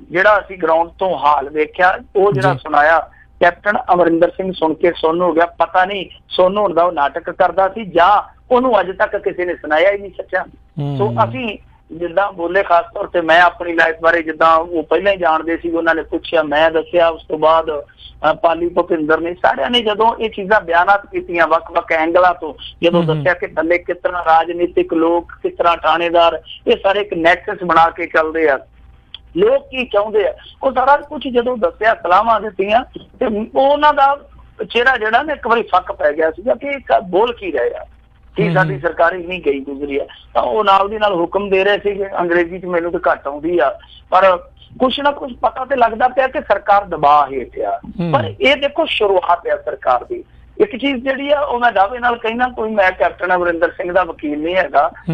जिहड़ा असीं ग्राउंड तो हाल वेख्या, वो जिहड़ा सुनाया कैप्टन अमरिंदर सिंह सुन के सुन्न हो गया। पता नहीं सुन्न होण दा नाटक करदा सी जां ਉਹਨੂੰ अज तक किसी ने सुनाया ही नहीं सच्चा। सो असीं जिद्दां बोले, खास तौर पर मैं अपनी लाइफ बारे जिद्दां वो पहले ही जानते सी, उन्होंने पूछा, मैं दस्सिया, उस तो बाद पाली भुपिंदर ने, सारिਆਂ ने जदों ये चीज़ां बयानात कीतियां वख-वख एंगलों तो, जदों दस्सिया कि थल्ले किस तरह राजनीतिक लोग, किस तरह थाणेदार, ये सारे एक नैक्सस बना के चलते हैं, लोग की चाहुंदे आ, वो सारा कुछ जदों दस्सिया, सलाहां दित्तियां ते उन्हां दा चेहरा जिहड़ा ना एक बारी फक पै गया सीगा कि बोल की रहे आ कि साडी सरकार इन्नी गई गुजरी है। तो वो नाल दी नाल हुक्म दे रहे थे, अंग्रेजी च मैनूं तो घट आउंदी आ, पर कुछ ना कुछ पता तो लगता पाया कि सरकार दबाव हेठ आ। पर ये देखो शुरुआत है सरकार की। एक चीज जी है मैं दावे नाल कहना, कोई मैं कैप्टन अमरिंदर सिंह का वकील नहीं है,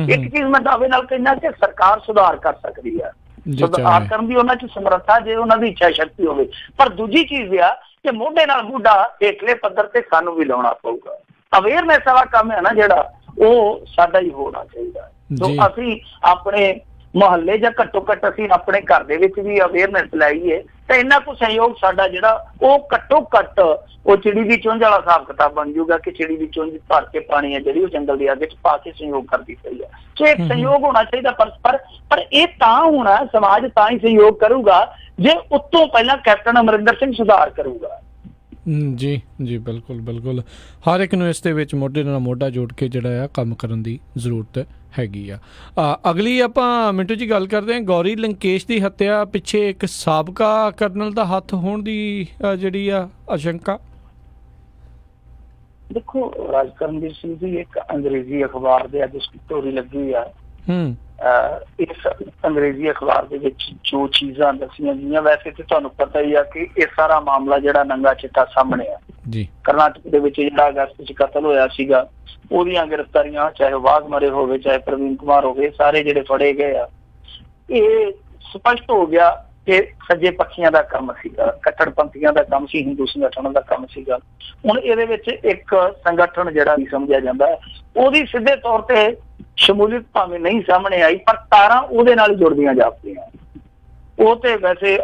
एक चीज मैं दावे नाल कहना कि सरकार सुधार कर सकती है, सुधार करने की उन्हां च समर्था जे उन्हां दी इच्छा शक्ति होवे। पर दूजी चीज आ कि मोढे नाल मोढा हेठले पੱਧਰ ते सानू भी लाउणा पऊगा। अवेयरनेस वाला काम है ना जिहड़ा वो साडा ही होना चाहिए। तो असीं अपने मुहल्ले जां घट्टो घट्ट असीं अपने घर दे विच भी अवेयरनेस लाइए तो इन्ना को सहयोग साडा जिहड़ा वो घट्टो घट्ट वो चिड़ी दी चुंझ वाला हिसाब किताब बन जूगा कि चिड़ी दी चुंझ भर के पानी है जिहड़ी वो जंगल दी अग च पा के सहयोग करदी पई है। सो एक सहयोग होना चाहिए पर ये तां होना, समाज तां ही सहयोग करूगा जे उत्तों पहला कैप्टन अमरिंदर सिंह सुधार करूगा। जी जी बिल्कुल बिल्कुल, हर एक नूं इस दे विच मोढे नाल मोढा जोड़ के जिहड़ा आ काम करन दी जरूरत हैगी आ। अगली आपां मिंटू जी गल करदे हां, गौरी लंकेश दी हत्या पिछे एक साबका करनल दा हत्थ होण दी जिहड़ी आ आशंका। देखो राज करनवीर सिंह जी एक अंग्रेजी अखबार दे अज स्टोरी लगी हुई है, इस अंग्रेजी अखबार दे विच जो चीज़ां दसियां गईयां, वैसे तो तुहानूं पता ही है कि ये सारा मामला जिहड़ा नंगा चिट्टा सामने आ जी। कर्नाटक दे विच जिहड़ा अगस्त च कतल होया सीगा ओहदियां गिरफ्तारियां चाहे वाघमरे होवे चाहे प्रवीण कुमार होवे सारे जिहड़े फड़े गए आ, ये स्पष्ट हो गया कि सज्जे पक्षियां दा काम सीगा, कट्टड़पंथियां दा काम सी, हिंदू संगठन दा काम सीगा। हुण इहदे विच एक संगठन जिहड़ा भी समझिया जांदा है ओहदी सीधे तौर ते शमूलियत भावें नहीं सामने आई पर तारां ओहदे नाल जुड़दियां जापदियां, ਉਹ ਤੇ ਵੈਸੇ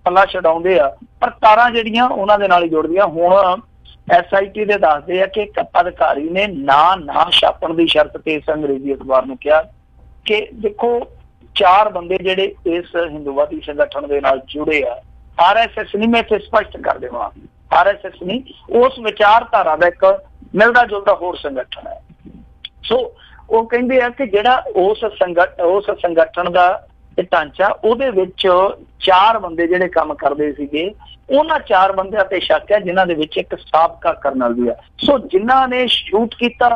ਪੱਲਾ ਛਡਾਉਂਦੇ ਆ ਪਰ ਤਾਰਾਂ ਜਿਹੜੀਆਂ ਉਹਨਾਂ ਦੇ ਨਾਲ ਹੀ ਜੁੜਦੀਆਂ। ਹੁਣ SIT ਦੇ ਦੱਸਦੇ ਆ ਕਿ ਇੱਕ ਅਧਿਕਾਰੀ ਨੇ ਨਾ ਛਾਪਣ ਦੀ ਸ਼ਰਤ ਤੇ ਇਸ ਅੰਗਰੇਜ਼ੀ ਅਖਬਾਰ ਨੂੰ ਕਿਹਾ ਕਿ ਦੇਖੋ 4 ਬੰਦੇ ਜਿਹੜੇ ਇਸ ਹਿੰਦੂਵਾਦੀ ਸੰਗਠਨ ਦੇ ਨਾਲ ਜੁੜੇ ਆ, RSS ਨਹੀਂ, ਮੈਂ ਇੱਥੇ ਸਪਸ਼ਟ ਕਰ ਦੇਵਾਂ, RSS ਨਹੀਂ, ਉਸ ਵਿਚਾਰਧਾਰਾ ਦਾ ਇੱਕ ਮਿਲਦਾ ਜੁਲਦਾ ਹੋਰ ਸੰਗਠਨ ਹੈ। ਸੋ ਉਹ ਕਹਿੰਦੇ ਆ ਕਿ ਜਿਹੜਾ ਉਸ ਸੰਗਠਨ ਦਾ ਢਾਂਚਾ ਉਹਦੇ ਵਿੱਚ 4 ਬੰਦੇ ਜਿਹੜੇ ਕੰਮ ਕਰਦੇ ਸੀਗੇ, ਉਹਨਾਂ 4 ਬੰਦਿਆਂ ਤੇ ਸ਼ੱਕ ਹੈ ਜਿਨ੍ਹਾਂ ਦੇ ਵਿੱਚ ਇੱਕ ਸਾਬਕਾ ਕਰਨਲ ਵੀ ਆ। ਸੋ ਜਿਨ੍ਹਾਂ ਨੇ ਸ਼ੂਟ ਕੀਤਾ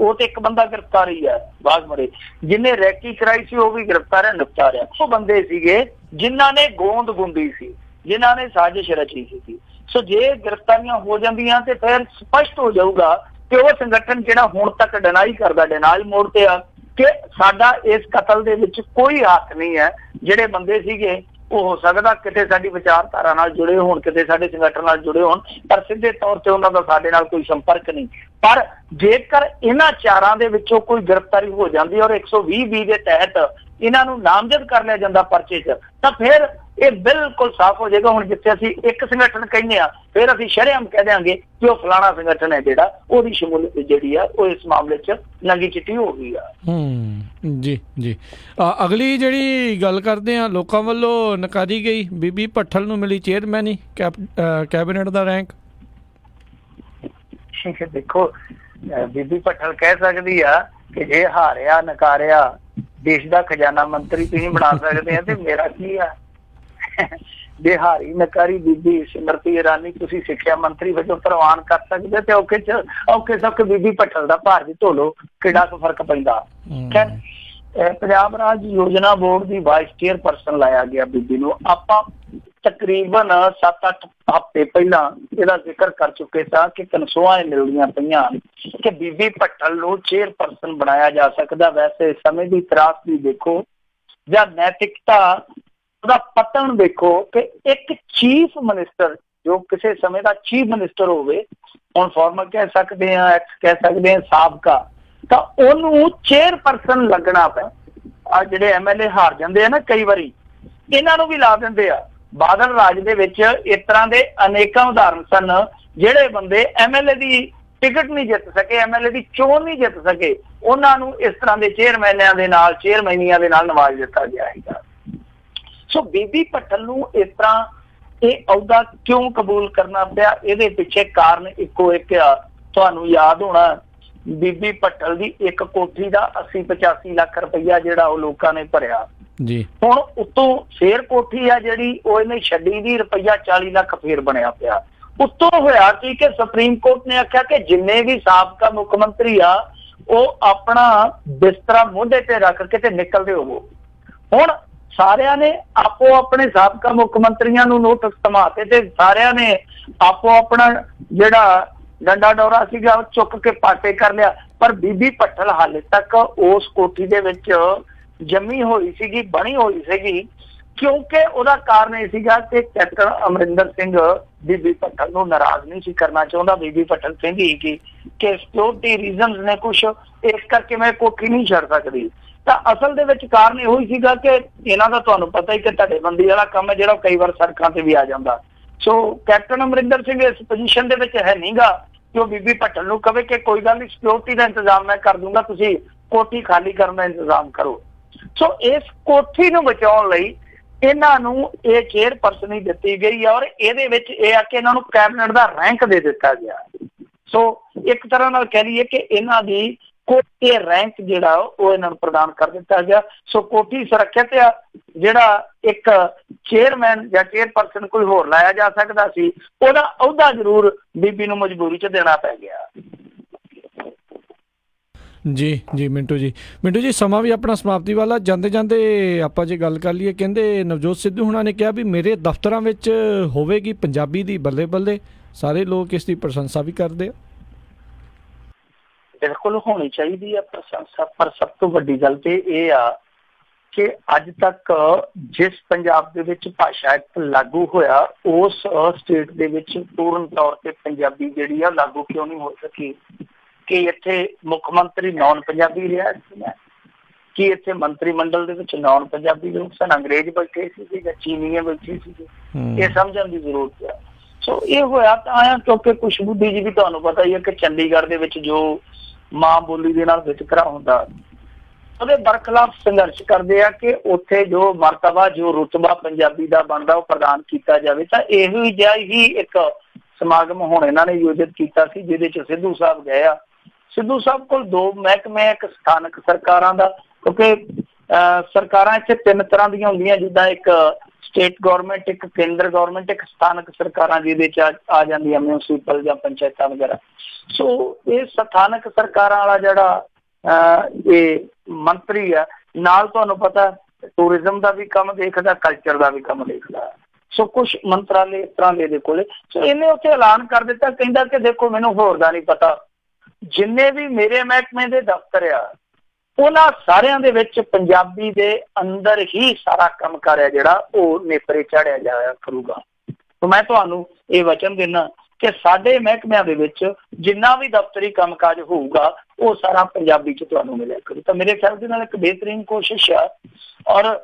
ਉਹ ਤੇ ਇੱਕ ਬੰਦਾ ਗ੍ਰਿਫਤਾਰ ਹੀ ਹੈ ਵਾਘਮਰੇ, ਜਿਹਨੇ ਰੈਕੀ ਕਰਾਈ ਸੀ ਉਹ ਵੀ ਗ੍ਰਿਫਤਾਰ ਹੈ, ਨਿਪਟਾਰਿਆ। ਉਹ ਬੰਦੇ ਸੀਗੇ ਜਿਨ੍ਹਾਂ ਨੇ ਗੋਂਦ ਗੁੰਦੀ ਸੀ, ਜਿਨ੍ਹਾਂ ਨੇ ਸਾਜ਼ਿਸ਼ ਰਚੀ ਸੀ। ਸੋ ਜੇ ਗ੍ਰਿਫਤਾਰੀਆਂ ਹੋ ਜਾਂਦੀਆਂ ਤੇ ਫਿਰ ਸਪਸ਼ਟ ਹੋ ਜਾਊਗਾ ਕਿ ਉਹ ਸੰਗਠਨ ਜਿਹੜਾ ਹੁਣ ਤੱਕ ਡਿਨਾਈ ਕਰਦਾ, ਡਿਨਾਈ ਮੋੜ ਤੇ ਆ ਕਿ ਸਾਡਾ ਇਸ ਕਤਲ ਦੇ ਵਿੱਚ ਕੋਈ ਹੱਥ ਨਹੀਂ ਹੈ। ਜਿਹੜੇ ਬੰਦੇ ਸੀਗੇ ਉਹ ਹੋ ਸਕਦਾ ਕਿਤੇ ਸਾਡੀ ਵਿਚਾਰਧਾਰਾ ਨਾਲ ਜੁੜੇ ਹੋਣ, ਕਿਤੇ ਸਾਡੇ ਸੰਗਠਨ ਨਾਲ ਜੁੜੇ ਹੋਣ, ਪਰ ਸਿੱਧੇ ਤੌਰ ਤੇ ਉਹਨਾਂ ਦਾ ਸਾਡੇ ਨਾਲ ਕੋਈ ਸੰਪਰਕ ਨਹੀਂ। ਪਰ ਜੇਕਰ ਇਹਨਾਂ 4 ਦੇ ਵਿੱਚੋਂ ਕੋਈ ਗ੍ਰਿਫਤਾਰੀ ਹੋ ਜਾਂਦੀ ਔਰ 120(b) ਦੇ ਤਹਿਤ ਇਹਨਾਂ ਨੂੰ ਨਾਮਜ਼ਦ ਕਰ ਲਿਆ ਜਾਂਦਾ ਪਰਚੇ 'ਚ, ਤਾਂ ਫਿਰ ਇਹ ਬਿਲਕੁਲ ਸਾਫ਼ ਹੋ ਜਾਏਗਾ। ਹੁਣ ਜਿੱਥੇ ਅਸੀਂ ਇੱਕ ਸੰਗਠਨ ਕਹਿੰਦੇ ਆ, ਫਿਰ ਅਸੀਂ ਸ਼ਰੇਆਮ ਕਹਿ ਦਿਆਂਗੇ ਕਿ ਉਹ ਫਲਾਣਾ ਸੰਗਠਨ ਹੈ ਜਿਹੜਾ ਉਹਦੀ ਸ਼ਮੂਲੀਅਤ ਜਿਹੜੀ ਆ ਉਹ ਇਸ ਮਾਮਲੇ 'ਚ ਨੰਗੀ ਚਿੱਟੀ ਹੋ ਗਈ ਆ। ਜੀ ਜੀ। ਅਗਲੀ ਜਿਹੜੀ ਗੱਲ ਕਰਦੇ ਆ, ਲੋਕਾਂ ਵੱਲੋਂ ਨਕਾਰੀ ਗਈ ਬੀਬੀ ਭੱਠਲ ਨੂੰ ਮਿਲੀ ਚੇਅਰਮੈਨ ਕੈਬਨਿਟ ਦਾ ਰੈਂਕ। ਦੇਖੋ, ਬੀਬੀ ਭੱਠਲ ਕਹਿ ਸਕਦੀ ਆ ਕਿ ਜੇ ਹਾਰਿਆ ਨਕਾਰਿਆ ਦੇਸ਼ ਦਾ ਖਜ਼ਾਨਾ ਮੰਤਰੀ ਤੁਸੀਂ ਬਣਾ ਸਕਦੇ ਆ ਤੇ ਮੇਰਾ ਕੀ ਆ। ਜੇ ਹਾਰੀ ਨਕਾਰੀ ਬੀਬੀ ਸਿਮਰਤੀ ਇਰਾਨੀ ਤੁਸੀਂ ਸਿੱਖਿਆ ਮੰਤਰੀ ਵਜੋਂ ਪ੍ਰਵਾਨ ਕਰ ਸਕਦੇ ਤੇ ਔਖੇ ਸੌਖੇ ਬੀਬੀ ਭੱਠਲ ਦਾ ਭਾਰ ਵੀ ਧੋ ਲਓ, ਕਿਹੜਾ ਕੁ ਫਰਕ ਪੈਂਦਾ। ਪੰਜਾਬ ਰਾਜ ਯੋਜਨਾ ਬੋਰਡ ਦੀ ਵਾਈਸ ਚੇਅਰਪਰਸਨ ਲਾਇਆ ਗਿਆ ਬੀਬੀ ਨੂੰ। ਆਪਾਂ ਤਕਰੀਬਨ 7-8 ਹਫ਼ਤੇ ਪਹਿਲਾਂ ਇਹਦਾ ਜ਼ਿਕਰ ਕਰ ਚੁੱਕੇ ਸਾਂ ਕਿ ਕਨਸੋਆਂ ਮਿਲਦੀਆਂ ਪਈਆਂ ਕਿ ਬੀਬੀ ਭੱਠਲ ਨੂੰ ਚੇਅਰਪਰਸਨ ਬਣਾਇਆ ਜਾ ਸਕਦਾ। ਵੈਸੇ ਸਮੇਂ ਦੀ ਤਰਾਸਦੀ ਦੇਖੋ ਜਾਂ ਨੈਤਿਕਤਾ ਉਹਦਾ ਪਤਨ ਦੇਖੋ ਕਿ ਇੱਕ ਚੀਫ ਮਿਨਿਸਟਰ ਜੋ ਕਿਸੇ ਸਮੇਂ ਦਾ ਚੀਫ ਮਿਨਿਸਟਰ ਹੋਵੇ, ਹੁਣ ਫਾਰਮਰ ਕਹਿ ਸਕਦੇ ਹਾਂ, ਐਕਸ ਕਹਿ ਸਕਦੇ ਹਾਂ, ਸਾਬਕਾ, ਤਾਂ ਉਹਨੂੰ ਚੇਅਰਪਰਸਨ ਲੱਗਣਾ ਪਿਆ। ਆ ਜਿਹੜੇ MLA ਹਾਰ ਜਾਂਦੇ ਆ ਨਾ ਕਈ ਵਾਰੀ, ਇਹਨਾਂ ਨੂੰ ਵੀ ਲਾ ਦਿੰਦੇ ਆ। ਬਾਦਲ ਰਾਜ ਦੇ ਵਿੱਚ ਇਸ ਤਰ੍ਹਾਂ ਦੇ ਅਨੇਕਾਂ ਉਦਾਹਰਨ ਸਨ ਜਿਹੜੇ ਬੰਦੇ MLA ਦੀ ਟਿਕਟ ਨਹੀਂ ਜਿੱਤ ਸਕੇ, MLA ਦੀ ਚੋਣ ਨਹੀਂ ਜਿੱਤ ਸਕੇ, ਉਹਨਾਂ ਨੂੰ ਇਸ ਤਰ੍ਹਾਂ ਦੇ ਚੇਅਰਮੈਨਾਂ ਦੇ ਨਾਲ, ਚੇਅਰਮੈਨੀਆਂ ਦੇ ਨਾਲ ਨਵਾਜ਼ ਦਿੱਤਾ ਗਿਆ ਹੈਗਾ। ਸੋ ਬੀਬੀ ਭੱਠਲ ਨੂੰ ਇਸ ਤਰ੍ਹਾਂ ਇਹ ਅਹੁਦਾ ਕਿਉਂ ਕਬੂਲ ਕਰਨਾ ਪਿਆ? ਇਹਦੇ ਪਿੱਛੇ ਕਾਰਨ ਇੱਕੋ ਇੱਕ ਆ। ਤੁਹਾਨੂੰ ਯਾਦ ਹੋਣਾ ਬੀਬੀ ਭੱਠਲ ਦੀ ਇੱਕ ਕੋਠੀ ਦਾ 80-85 ਲੱਖ ਰੁਪਈਆ ਜਿਹੜਾ ਉਹ ਲੋਕਾਂ ਨੇ ਭਰਿਆ ਜੀ। ਹੁਣ ਉੱਤੋਂ ਫੇਰ ਕੋਠੀ ਆ ਜਿਹੜੀ ਉਹ ਇਹਨੇ ਛੱਡੀ ਦੀ ਰੁਪਈਆ 40 ਲੱਖ ਫੇਰ ਬਣਿਆ ਪਿਆ। ਉੱਤੋਂ ਹੋਇਆ ਕੀ ਕਿ ਸੁਪਰੀਮ ਕੋਰਟ ਨੇ ਆਖਿਆ ਕਿ ਜਿੰਨੇ ਵੀ ਸਾਬਕਾ ਮੁੱਖ ਮੰਤਰੀ ਆ ਉਹ ਆਪਣਾ ਬਿਸਤਰਾ ਮੋਢੇ ਤੇ ਰੱਖ ਕੇ ਤੇ ਨਿਕਲਦੇ ਹੋਵੋ। ਹੁਣ ਸਾਰਿਆਂ ਨੇ ਆਪੋ ਆਪਣੇ ਸਾਬਕਾ ਮੁੱਖ ਮੰਤਰੀਆਂ ਨੂੰ ਨੋਟਿਸ ਧਮਾਤੇ ਤੇ ਸਾਰਿਆਂ ਨੇ ਆਪੋ ਆਪਣਾ ਜਿਹੜਾ ਡੰਡਾ ਡੋਰਾ ਸੀਗਾ ਉਹ ਚੁੱਕ ਕੇ ਪਾਸੇ ਕਰ ਲਿਆ। ਪਰ ਬੀਬੀ ਭੱਠਲ ਹਾਲੇ ਤੱਕ ਉਸ ਕੋਠੀ ਦੇ ਵਿੱਚ ਜੰਮੀ ਹੋਈ ਸੀਗੀ, ਬਣੀ ਹੋਈ ਸੀਗੀ, ਕਿਉਂਕਿ ਉਹਦਾ ਕਾਰਨ ਇਹ ਸੀਗਾ ਕਿ ਕੈਪਟਨ ਅਮਰਿੰਦਰ ਸਿੰਘ ਬੀਬੀ ਭੱਠਲ ਨੂੰ ਨਾਰਾਜ਼ ਨਹੀਂ ਸੀ ਕਰਨਾ ਚਾਹੁੰਦਾ। ਬੀਬੀ ਭੱਠਲ ਕਹਿੰਦੀ ਕਿ ਸਿਕਿਉਰਿਟੀ ਰੀਜ਼ਨਸ ਨੇ ਕੁਛ, ਇਸ ਕਰਕੇ ਮੈਂ ਕੋਠੀ ਨਹੀਂ ਛੱਡ ਸਕਦੀ। ਤਾਂ ਅਸਲ ਦੇ ਵਿੱਚ ਕਾਰਨ ਇਹੋ ਹੀ ਸੀਗਾ ਕਿ ਇਹਨਾਂ ਦਾ ਤੁਹਾਨੂੰ ਪਤਾ ਹੀ ਕਿ ਧੜੇਬੰਦੀ ਵਾਲਾ ਕੰਮ ਹੈ ਜਿਹੜਾ ਕਈ ਵਾਰ ਸੜਕਾਂ ਤੇ ਵੀ ਆ ਜਾਂਦਾ। ਸੋ ਕੈਪਟਨ ਅਮਰਿੰਦਰ ਸਿੰਘ ਇਸ ਪੋਜੀਸ਼ਨ ਦੇ ਵਿੱਚ ਹੈ ਨਹੀਂਗਾ ਕਿ ਉਹ ਬੀਬੀ ਭੱਠਲ ਨੂੰ ਕਵੇ ਕਿ ਕੋਈ ਗੱਲ ਨਹੀਂ, ਸਿਕਿਉਰਿਟੀ ਦਾ ਇੰਤਜ਼ਾਮ ਮੈਂ ਕਰ ਦੂੰਗਾ, ਤੁਸੀਂ ਕੋਠੀ ਖਾਲੀ ਕਰਨ ਦਾ ਇੰਤਜ਼ਾਮ ਕਰੋ। ਸੋ ਇਸ ਕੋਠੀ ਨੂੰ ਬਚਾਉਣ ਲਈ ਇਹਨਾਂ ਨੂੰ ਇਹ ਚੇਅਰਪਰਸਨ ਹੀ ਦਿੱਤੀ ਗਈ ਔਰ ਇਹਦੇ ਵਿੱਚ ਇਹ ਆ ਕਿ ਇਹਨਾਂ ਨੂੰ ਕੈਬਨਿਟ ਦਾ ਰੈਂਕ ਦੇ ਦਿੱਤਾ ਗਿਆ। ਸੋ ਇੱਕ ਤਰ੍ਹਾਂ ਨਾਲ ਕਹਿ ਲਈਏ ਕਿ ਇਹਨਾਂ ਦੀ ਕੋਠੀ ਰੈਂਕ ਜਿਹੜਾ ਉਹ ਇਹਨਾਂ ਨੂੰ ਪ੍ਰਦਾਨ ਕਰ ਦਿੱਤਾ ਗਿਆ। ਸੋ ਕੋਠੀ ਸੁਰੱਖਿਅਤ ਆ। ਜਿਹੜਾ ਇੱਕ ਚੇਅਰਮੈਨ ਜਾਂ ਚੇਅਰਪਰਸਨ ਕੋਈ ਹੋਰ ਲਾਇਆ ਜਾ ਸਕਦਾ ਸੀ, ਉਹਦਾ ਅਹੁਦਾ ਜ਼ਰੂਰ ਬੀਬੀ ਨੂੰ ਮਜਬੂਰੀ 'ਚ ਦੇਣਾ ਪੈ ਗਿਆ। ਜੀ ਜੀ ਮਿੰਟੂ ਜੀ ਸਮਾਂ ਵੀ ਆਪਣਾ ਸਮਾਪਤੀ ਵਾਲਾ। ਜਾਂਦੇ ਜਾਂਦੇ ਆਪਾਂ ਜੇ ਗੱਲ ਕਰ ਲਈਏ, ਕਹਿੰਦੇ ਨਵਜੋਤ ਸਿੱਧੂ ਹੁਣਾਂ ਨੇ ਕਿਹਾ ਵੀ ਮੇਰੇ ਦਫ਼ਤਰਾਂ ਵਿੱਚ ਹੋਵੇਗੀ ਪੰਜਾਬੀ ਦੀ ਬੱਲੇ ਬੱਲੇ। ਸਾਰੇ ਲੋਕ ਇਸ ਦੀ ਪ੍ਰਸ਼ੰਸਾ ਵੀ ਕਰਦੇ ਆ। ਬਿਲਕੁਲ ਹੋਣੀ ਚਾਹੀਦੀ ਆ ਪ੍ਰਸ਼ੰਸਾ, ਪਰ ਸਭ ਤੋਂ ਵੱਡੀ ਗੱਲ ਤੇ ਇਹ ਆ ਕਿ ਅੱਜ ਤੱਕ ਜਿਸ ਪੰਜਾਬ ਦੇ ਵਿੱਚ ਭਾਸ਼ਾ ਐਕਟ ਲਾਗੂ ਹੋਇਆ ਉਸ ਸਟੇਟ ਦੇ ਵਿੱਚ ਪੂਰਨ ਤੌਰ ਤੇ ਪੰਜਾਬੀ ਜਿਹੜੀ ਆ ਲਾਗੂ ਕਿਉਂ ਨਹੀਂ ਹੋ ਸਕੀ? ਕਿ ਇੱਥੇ ਮੁੱਖ ਮੰਤਰੀ ਨੌਨ ਪੰਜਾਬੀ ਰਿਹਾ ਸੀ? ਕਿ ਇੱਥੇ ਮੰਤਰੀ ਮੰਡਲ ਦੇ ਵਿੱਚ ਨੌਨ ਪੰਜਾਬੀ ਲੋਕ ਸਨ? ਅੰਗਰੇਜ਼ ਬੈਠੇ ਸੀ ਜਾਂ ਚੀਨੀਏ ਬੈਠੇ ਸੀ? ਇਹ ਸਮਝਣ ਦੀ ਜ਼ਰੂਰਤ ਹੈ। ਸੋ ਇਹ ਹੋਇਆ ਤਾਂ ਆਇਆ ਕਿਉਂਕਿ ਕੁਛ ਬੁੱਧੀ ਜੀ ਵੀ ਤੁਹਾਨੂੰ ਪਤਾ ਹੀ ਹੈ ਕਿ ਚੰਡੀਗੜ੍ਹ ਦੇ ਵਿੱਚ ਜੋ ਮਾਂ ਬੋਲੀ ਦੇ ਨਾਲ ਵਿਤਕਰਾ ਹੁੰਦਾ ਉਹਦੇ ਬਰਖਲਾਫ ਸੰਘਰਸ਼ ਕਰਦੇ ਆ ਕਿ ਉੱਥੇ ਜੋ ਮਰਤਬਾ, ਜੋ ਰੁਤਬਾ ਪੰਜਾਬੀ ਦਾ ਬਣਦਾ ਉਹ ਪ੍ਰਦਾਨ ਕੀਤਾ ਜਾਵੇ। ਤਾਂ ਇਹੋ ਜਿਹਾ ਹੀ ਇੱਕ ਸਮਾਗਮ ਹੁਣ ਇਹਨਾਂ ਨੇ ਆਯੋਜਿਤ ਕੀਤਾ ਸੀ ਜਿਹਦੇ 'ਚ ਸਿੱਧੂ ਸਾਹਿਬ ਗਏ ਆ। ਸਿੱਧੂ ਸਾਹਿਬ ਕੋਲ 2 ਮਹਿਕਮੇ, ਇੱਕ ਸਥਾਨਕ ਸਰਕਾਰਾਂ ਦਾ, ਕਿਉਂਕਿ ਸਰਕਾਰਾਂ ਇੱਥੇ 3 ਤਰ੍ਹਾਂ ਦੀਆਂ ਹੁੰਦੀਆਂ, ਜਿੱਦਾਂ ਇੱਕ ਸਟੇਟ ਗੌਰਮੈਂਟ, ਇੱਕ ਕੇਂਦਰ ਗੌਰਮੈਂਟ, ਇੱਕ ਸਥਾਨਕ ਸਰਕਾਰਾਂ ਜਿਹਦੇ 'ਚ ਆ ਜਾਂਦੀਆਂ ਮਿਊਨਿਸਪਲ ਜਾਂ ਪੰਚਾਇਤਾਂ ਵਗੈਰਾ। ਸੋ ਇਹ ਸਥਾਨਕ ਸਰਕਾਰਾਂ ਵਾਲਾ ਜਿਹੜਾ ਇਹ ਮੰਤਰੀ ਆ, ਨਾਲ ਤੁਹਾਨੂੰ ਪਤਾ ਟੂਰਿਜ਼ਮ ਦਾ ਵੀ ਕੰਮ ਦੇਖਦਾ, ਕਲਚਰ ਦਾ ਵੀ ਕੰਮ ਦੇਖਦਾ। ਸੋ ਕੁਛ ਮੰਤਰਾਲੇ ਇਸ ਤਰ੍ਹਾਂ ਦੇ ਕੋਲੇ। ਸੋ ਇਹਨੇ ਉੱਥੇ ਐਲਾਨ ਕਰ ਦਿੱਤਾ, ਕਹਿੰਦਾ ਕਿ ਦੇਖੋ ਮੈਨੂੰ ਹੋਰ ਦਾ ਨਹੀਂ ਪਤਾ, ਜਿੰਨੇ ਵੀ ਮੇਰੇ ਮਹਿਕਮੇ ਦੇ ਦਫ਼ਤਰ ਆ ਉਹਨਾਂ ਸਾਰਿਆਂ ਦੇ ਵਿੱਚ ਪੰਜਾਬੀ ਦੇ ਅੰਦਰ ਹੀ ਸਾਰਾ ਕੰਮ ਕਰ ਜਿਹੜਾ ਉਹ ਨੇਪਰੇ ਚਾੜਿਆ ਜਾਇਆ ਕਰੂਗਾ। ਮੈਂ ਤੁਹਾਨੂੰ ਇਹ ਵਚਨ ਦਿੰਦਾ ਕਿ ਸਾਡੇ ਮਹਿਕਮਿਆਂ ਦੇ ਵਿੱਚ ਜਿੰਨਾ ਵੀ ਦਫ਼ਤਰੀ ਕੰਮਕਾਜ ਹੋਊਗਾ ਉਹ ਸਾਰਾ ਪੰਜਾਬੀ 'ਚ ਤੁਹਾਨੂੰ ਮਿਲਿਆ ਕਰੂ। ਤਾਂ ਮੇਰੇ ਖਿਆਲ ਦੇ ਨਾਲ ਇੱਕ ਬਿਹਤਰੀਨ ਕੋਸ਼ਿਸ਼ ਆ। ਔਰ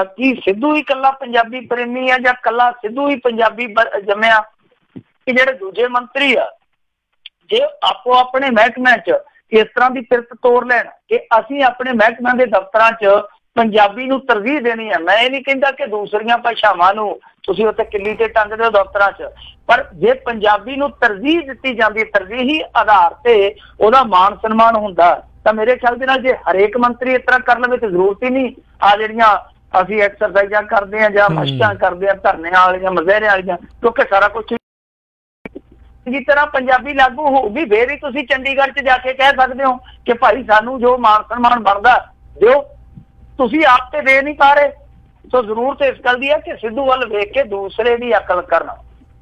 ਕੀ ਸਿੱਧੂ ਹੀ ਇਕੱਲਾ ਪੰਜਾਬੀ ਪ੍ਰੇਮੀ ਆ ਜਾਂ ਇਕੱਲਾ ਸਿੱਧੂ ਹੀ ਪੰਜਾਬੀ ਜੰਮਿਆ? ਕਿ ਜਿਹੜੇ ਦੂਜੇ ਮੰਤਰੀ ਆ ਜੇ ਆਪੋ ਆਪਣੇ ਮਹਿਕਮਿਆਂ 'ਚ ਇਸ ਤਰ੍ਹਾਂ ਦੀ ਪਿਰਤ ਤੋੜ ਲੈਣ ਕਿ ਅਸੀਂ ਆਪਣੇ ਮਹਿਕਮਿਆਂ ਦੇ ਦਫ਼ਤਰਾਂ 'ਚ ਪੰਜਾਬੀ ਨੂੰ ਤਰਜੀਹ ਦੇਣੀ ਹੈ। ਮੈਂ ਇਹ ਨਹੀਂ ਕਹਿੰਦਾ ਕਿ ਦੂਸਰੀਆਂ ਭਾਸ਼ਾਵਾਂ ਨੂੰ ਤੁਸੀਂ ਉੱਥੇ ਕਿੱਲੀ ਤੇ ਟੰਗਦੇ ਹੋ ਦਫ਼ਤਰਾਂ 'ਚ, ਪਰ ਜੇ ਪੰਜਾਬੀ ਨੂੰ ਤਰਜੀਹ ਦਿੱਤੀ ਜਾਂਦੀ, ਤਰਜੀਹੀ ਆਧਾਰ ਤੇ ਉਹਦਾ ਮਾਣ ਸਨਮਾਨ ਹੁੰਦਾ, ਤਾਂ ਮੇਰੇ ਖਿਆਲ ਦੇ ਨਾਲ ਜੇ ਹਰੇਕ ਮੰਤਰੀ ਇਸ ਤਰ੍ਹਾਂ ਕਰ ਲਵੇ ਤਾਂ ਜ਼ਰੂਰਤ ਹੀ ਨਹੀਂ ਆ ਜਿਹੜੀਆਂ ਅਸੀਂ ਐਕਸਰਸਾਈਜ਼ਾਂ ਕਰਦੇ ਹਾਂ ਜਾਂ ਮਸ਼ਕਾਂ ਕਰਦੇ ਹਾਂ ਧਰਨਿਆਂ ਵਾਲੀਆਂ ਮੁਜ਼ਾਹਰਿਆਂ ਵਾਲੀਆਂ, ਕਿਉਂਕਿ ਸਾਰਾ ਕੁਛ ਜਿਸ ਤਰ੍ਹਾਂ ਪੰਜਾਬੀ ਲਾਗੂ ਹੋਊਗੀ ਫੇਰ ਹੀ ਤੁਸੀਂ ਚੰਡੀਗੜ੍ਹ 'ਚ ਜਾ ਕੇ ਕਹਿ ਸਕਦੇ ਹੋ ਕਿ ਭਾਈ ਸਾਨੂੰ ਜੋ ਮਾਣ ਸਨਮਾਨ ਬਣਦਾ ਦਿਓ। ਤੁਸੀਂ ਆਪ ਤੇ ਦੇ ਨਹੀਂ ਪਾ ਰਹੇ। ਸੋ ਜ਼ਰੂਰਤ ਇਸ ਗੱਲ ਦੀ ਹੈ ਕਿ ਸਿੱਧੂ ਵੱਲ ਵੇਖ ਕੇ ਦੂਸਰੇ ਦੀ ਅਕਲ ਕਰਨਾ।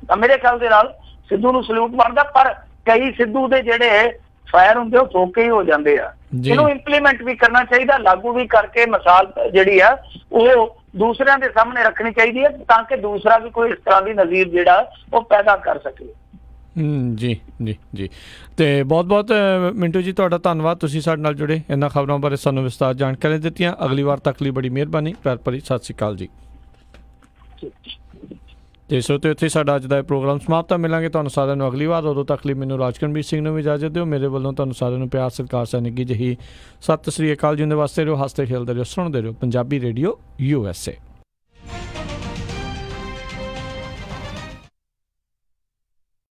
ਤਾਂ ਮੇਰੇ ਖਿਆਲ ਦੇ ਨਾਲ ਸਿੱਧੂ ਨੂੰ ਸਲੂਟ ਬਣਦਾ, ਪਰ ਕਈ ਸਿੱਧੂ ਦੇ ਜਿਹੜੇ ਫਾਇਰ ਹੁੰਦੇ ਉਹ ਫੋਕੇ ਹੀ ਹੋ ਜਾਂਦੇ ਆ। ਇਹਨੂੰ ਇੰਪਲੀਮੈਂਟ ਵੀ ਕਰਨਾ ਚਾਹੀਦਾ, ਲਾਗੂ ਵੀ ਕਰਕੇ ਮਿਸਾਲ ਜਿਹੜੀ ਆ ਉਹ ਦੂਸਰਿਆਂ ਦੇ ਸਾਹਮਣੇ ਰੱਖਣੀ ਚਾਹੀਦੀ ਹੈ ਤਾਂ ਕਿ ਦੂਸਰਾ ਵੀ ਕੋਈ ਇਸ ਤਰ੍ਹਾਂ ਦੀ ਨਜ਼ੀਰ ਜਿਹੜਾ ਉਹ ਪੈਦਾ ਕਰ ਸਕੇ। ਜੀ ਜੀ ਜੀ ਤੇ ਬਹੁਤ ਬਹੁਤ ਮਿੰਟੂ ਜੀ ਤੁਹਾਡਾ ਧੰਨਵਾਦ। ਤੁਸੀਂ ਸਾਡੇ ਨਾਲ ਜੁੜੇ, ਇਹਨਾਂ ਖਬਰਾਂ ਬਾਰੇ ਸਾਨੂੰ ਵਿਸਤਾਰ ਜਾਣਕਾਰੀ ਦਿੱਤੀਆਂ। ਅਗਲੀ ਵਾਰ ਤੱਕ ਲਈ ਬੜੀ ਮਿਹਰਬਾਨੀ। ਪਿਆਰ ਭਰੀ ਸਤਿ ਸ਼੍ਰੀ ਅਕਾਲ ਜੀ। ਤੇ ਸੋ ਤੇ ਇੱਥੇ ਸਾਡਾ ਅੱਜ ਦਾ ਪ੍ਰੋਗਰਾਮ ਸਮਾਪਤ। ਮਿਲਾਂਗੇ ਤੁਹਾਨੂੰ ਸਾਰਿਆਂ ਨੂੰ ਅਗਲੀ ਵਾਰ। ਉਦੋਂ ਤੱਕ ਲਈ ਮੈਨੂੰ ਰਾਜਕਰਮਜੀਤ ਸਿੰਘ ਨੂੰ ਵੀ ਇਜਾਜ਼ਤ ਦਿਓ। ਮੇਰੇ ਵੱਲੋਂ ਤੁਹਾਨੂੰ ਸਾਰਿਆਂ ਨੂੰ ਪਿਆਰ ਸਤਿਕਾਰ ਸਨਿੱਘੀ ਜਿਹੀ ਸਤਿ ਸ਼੍ਰੀ ਅਕਾਲ ਜੀ। ਦੇ ਵਾਸਤੇ ਰਹੋ, ਹੱਸਦੇ ਖੇਲਦੇ ਰਹੋ, ਸੁਣਦੇ ਰਹੋ ਪੰਜਾਬੀ ਰੇਡੀਓ USA।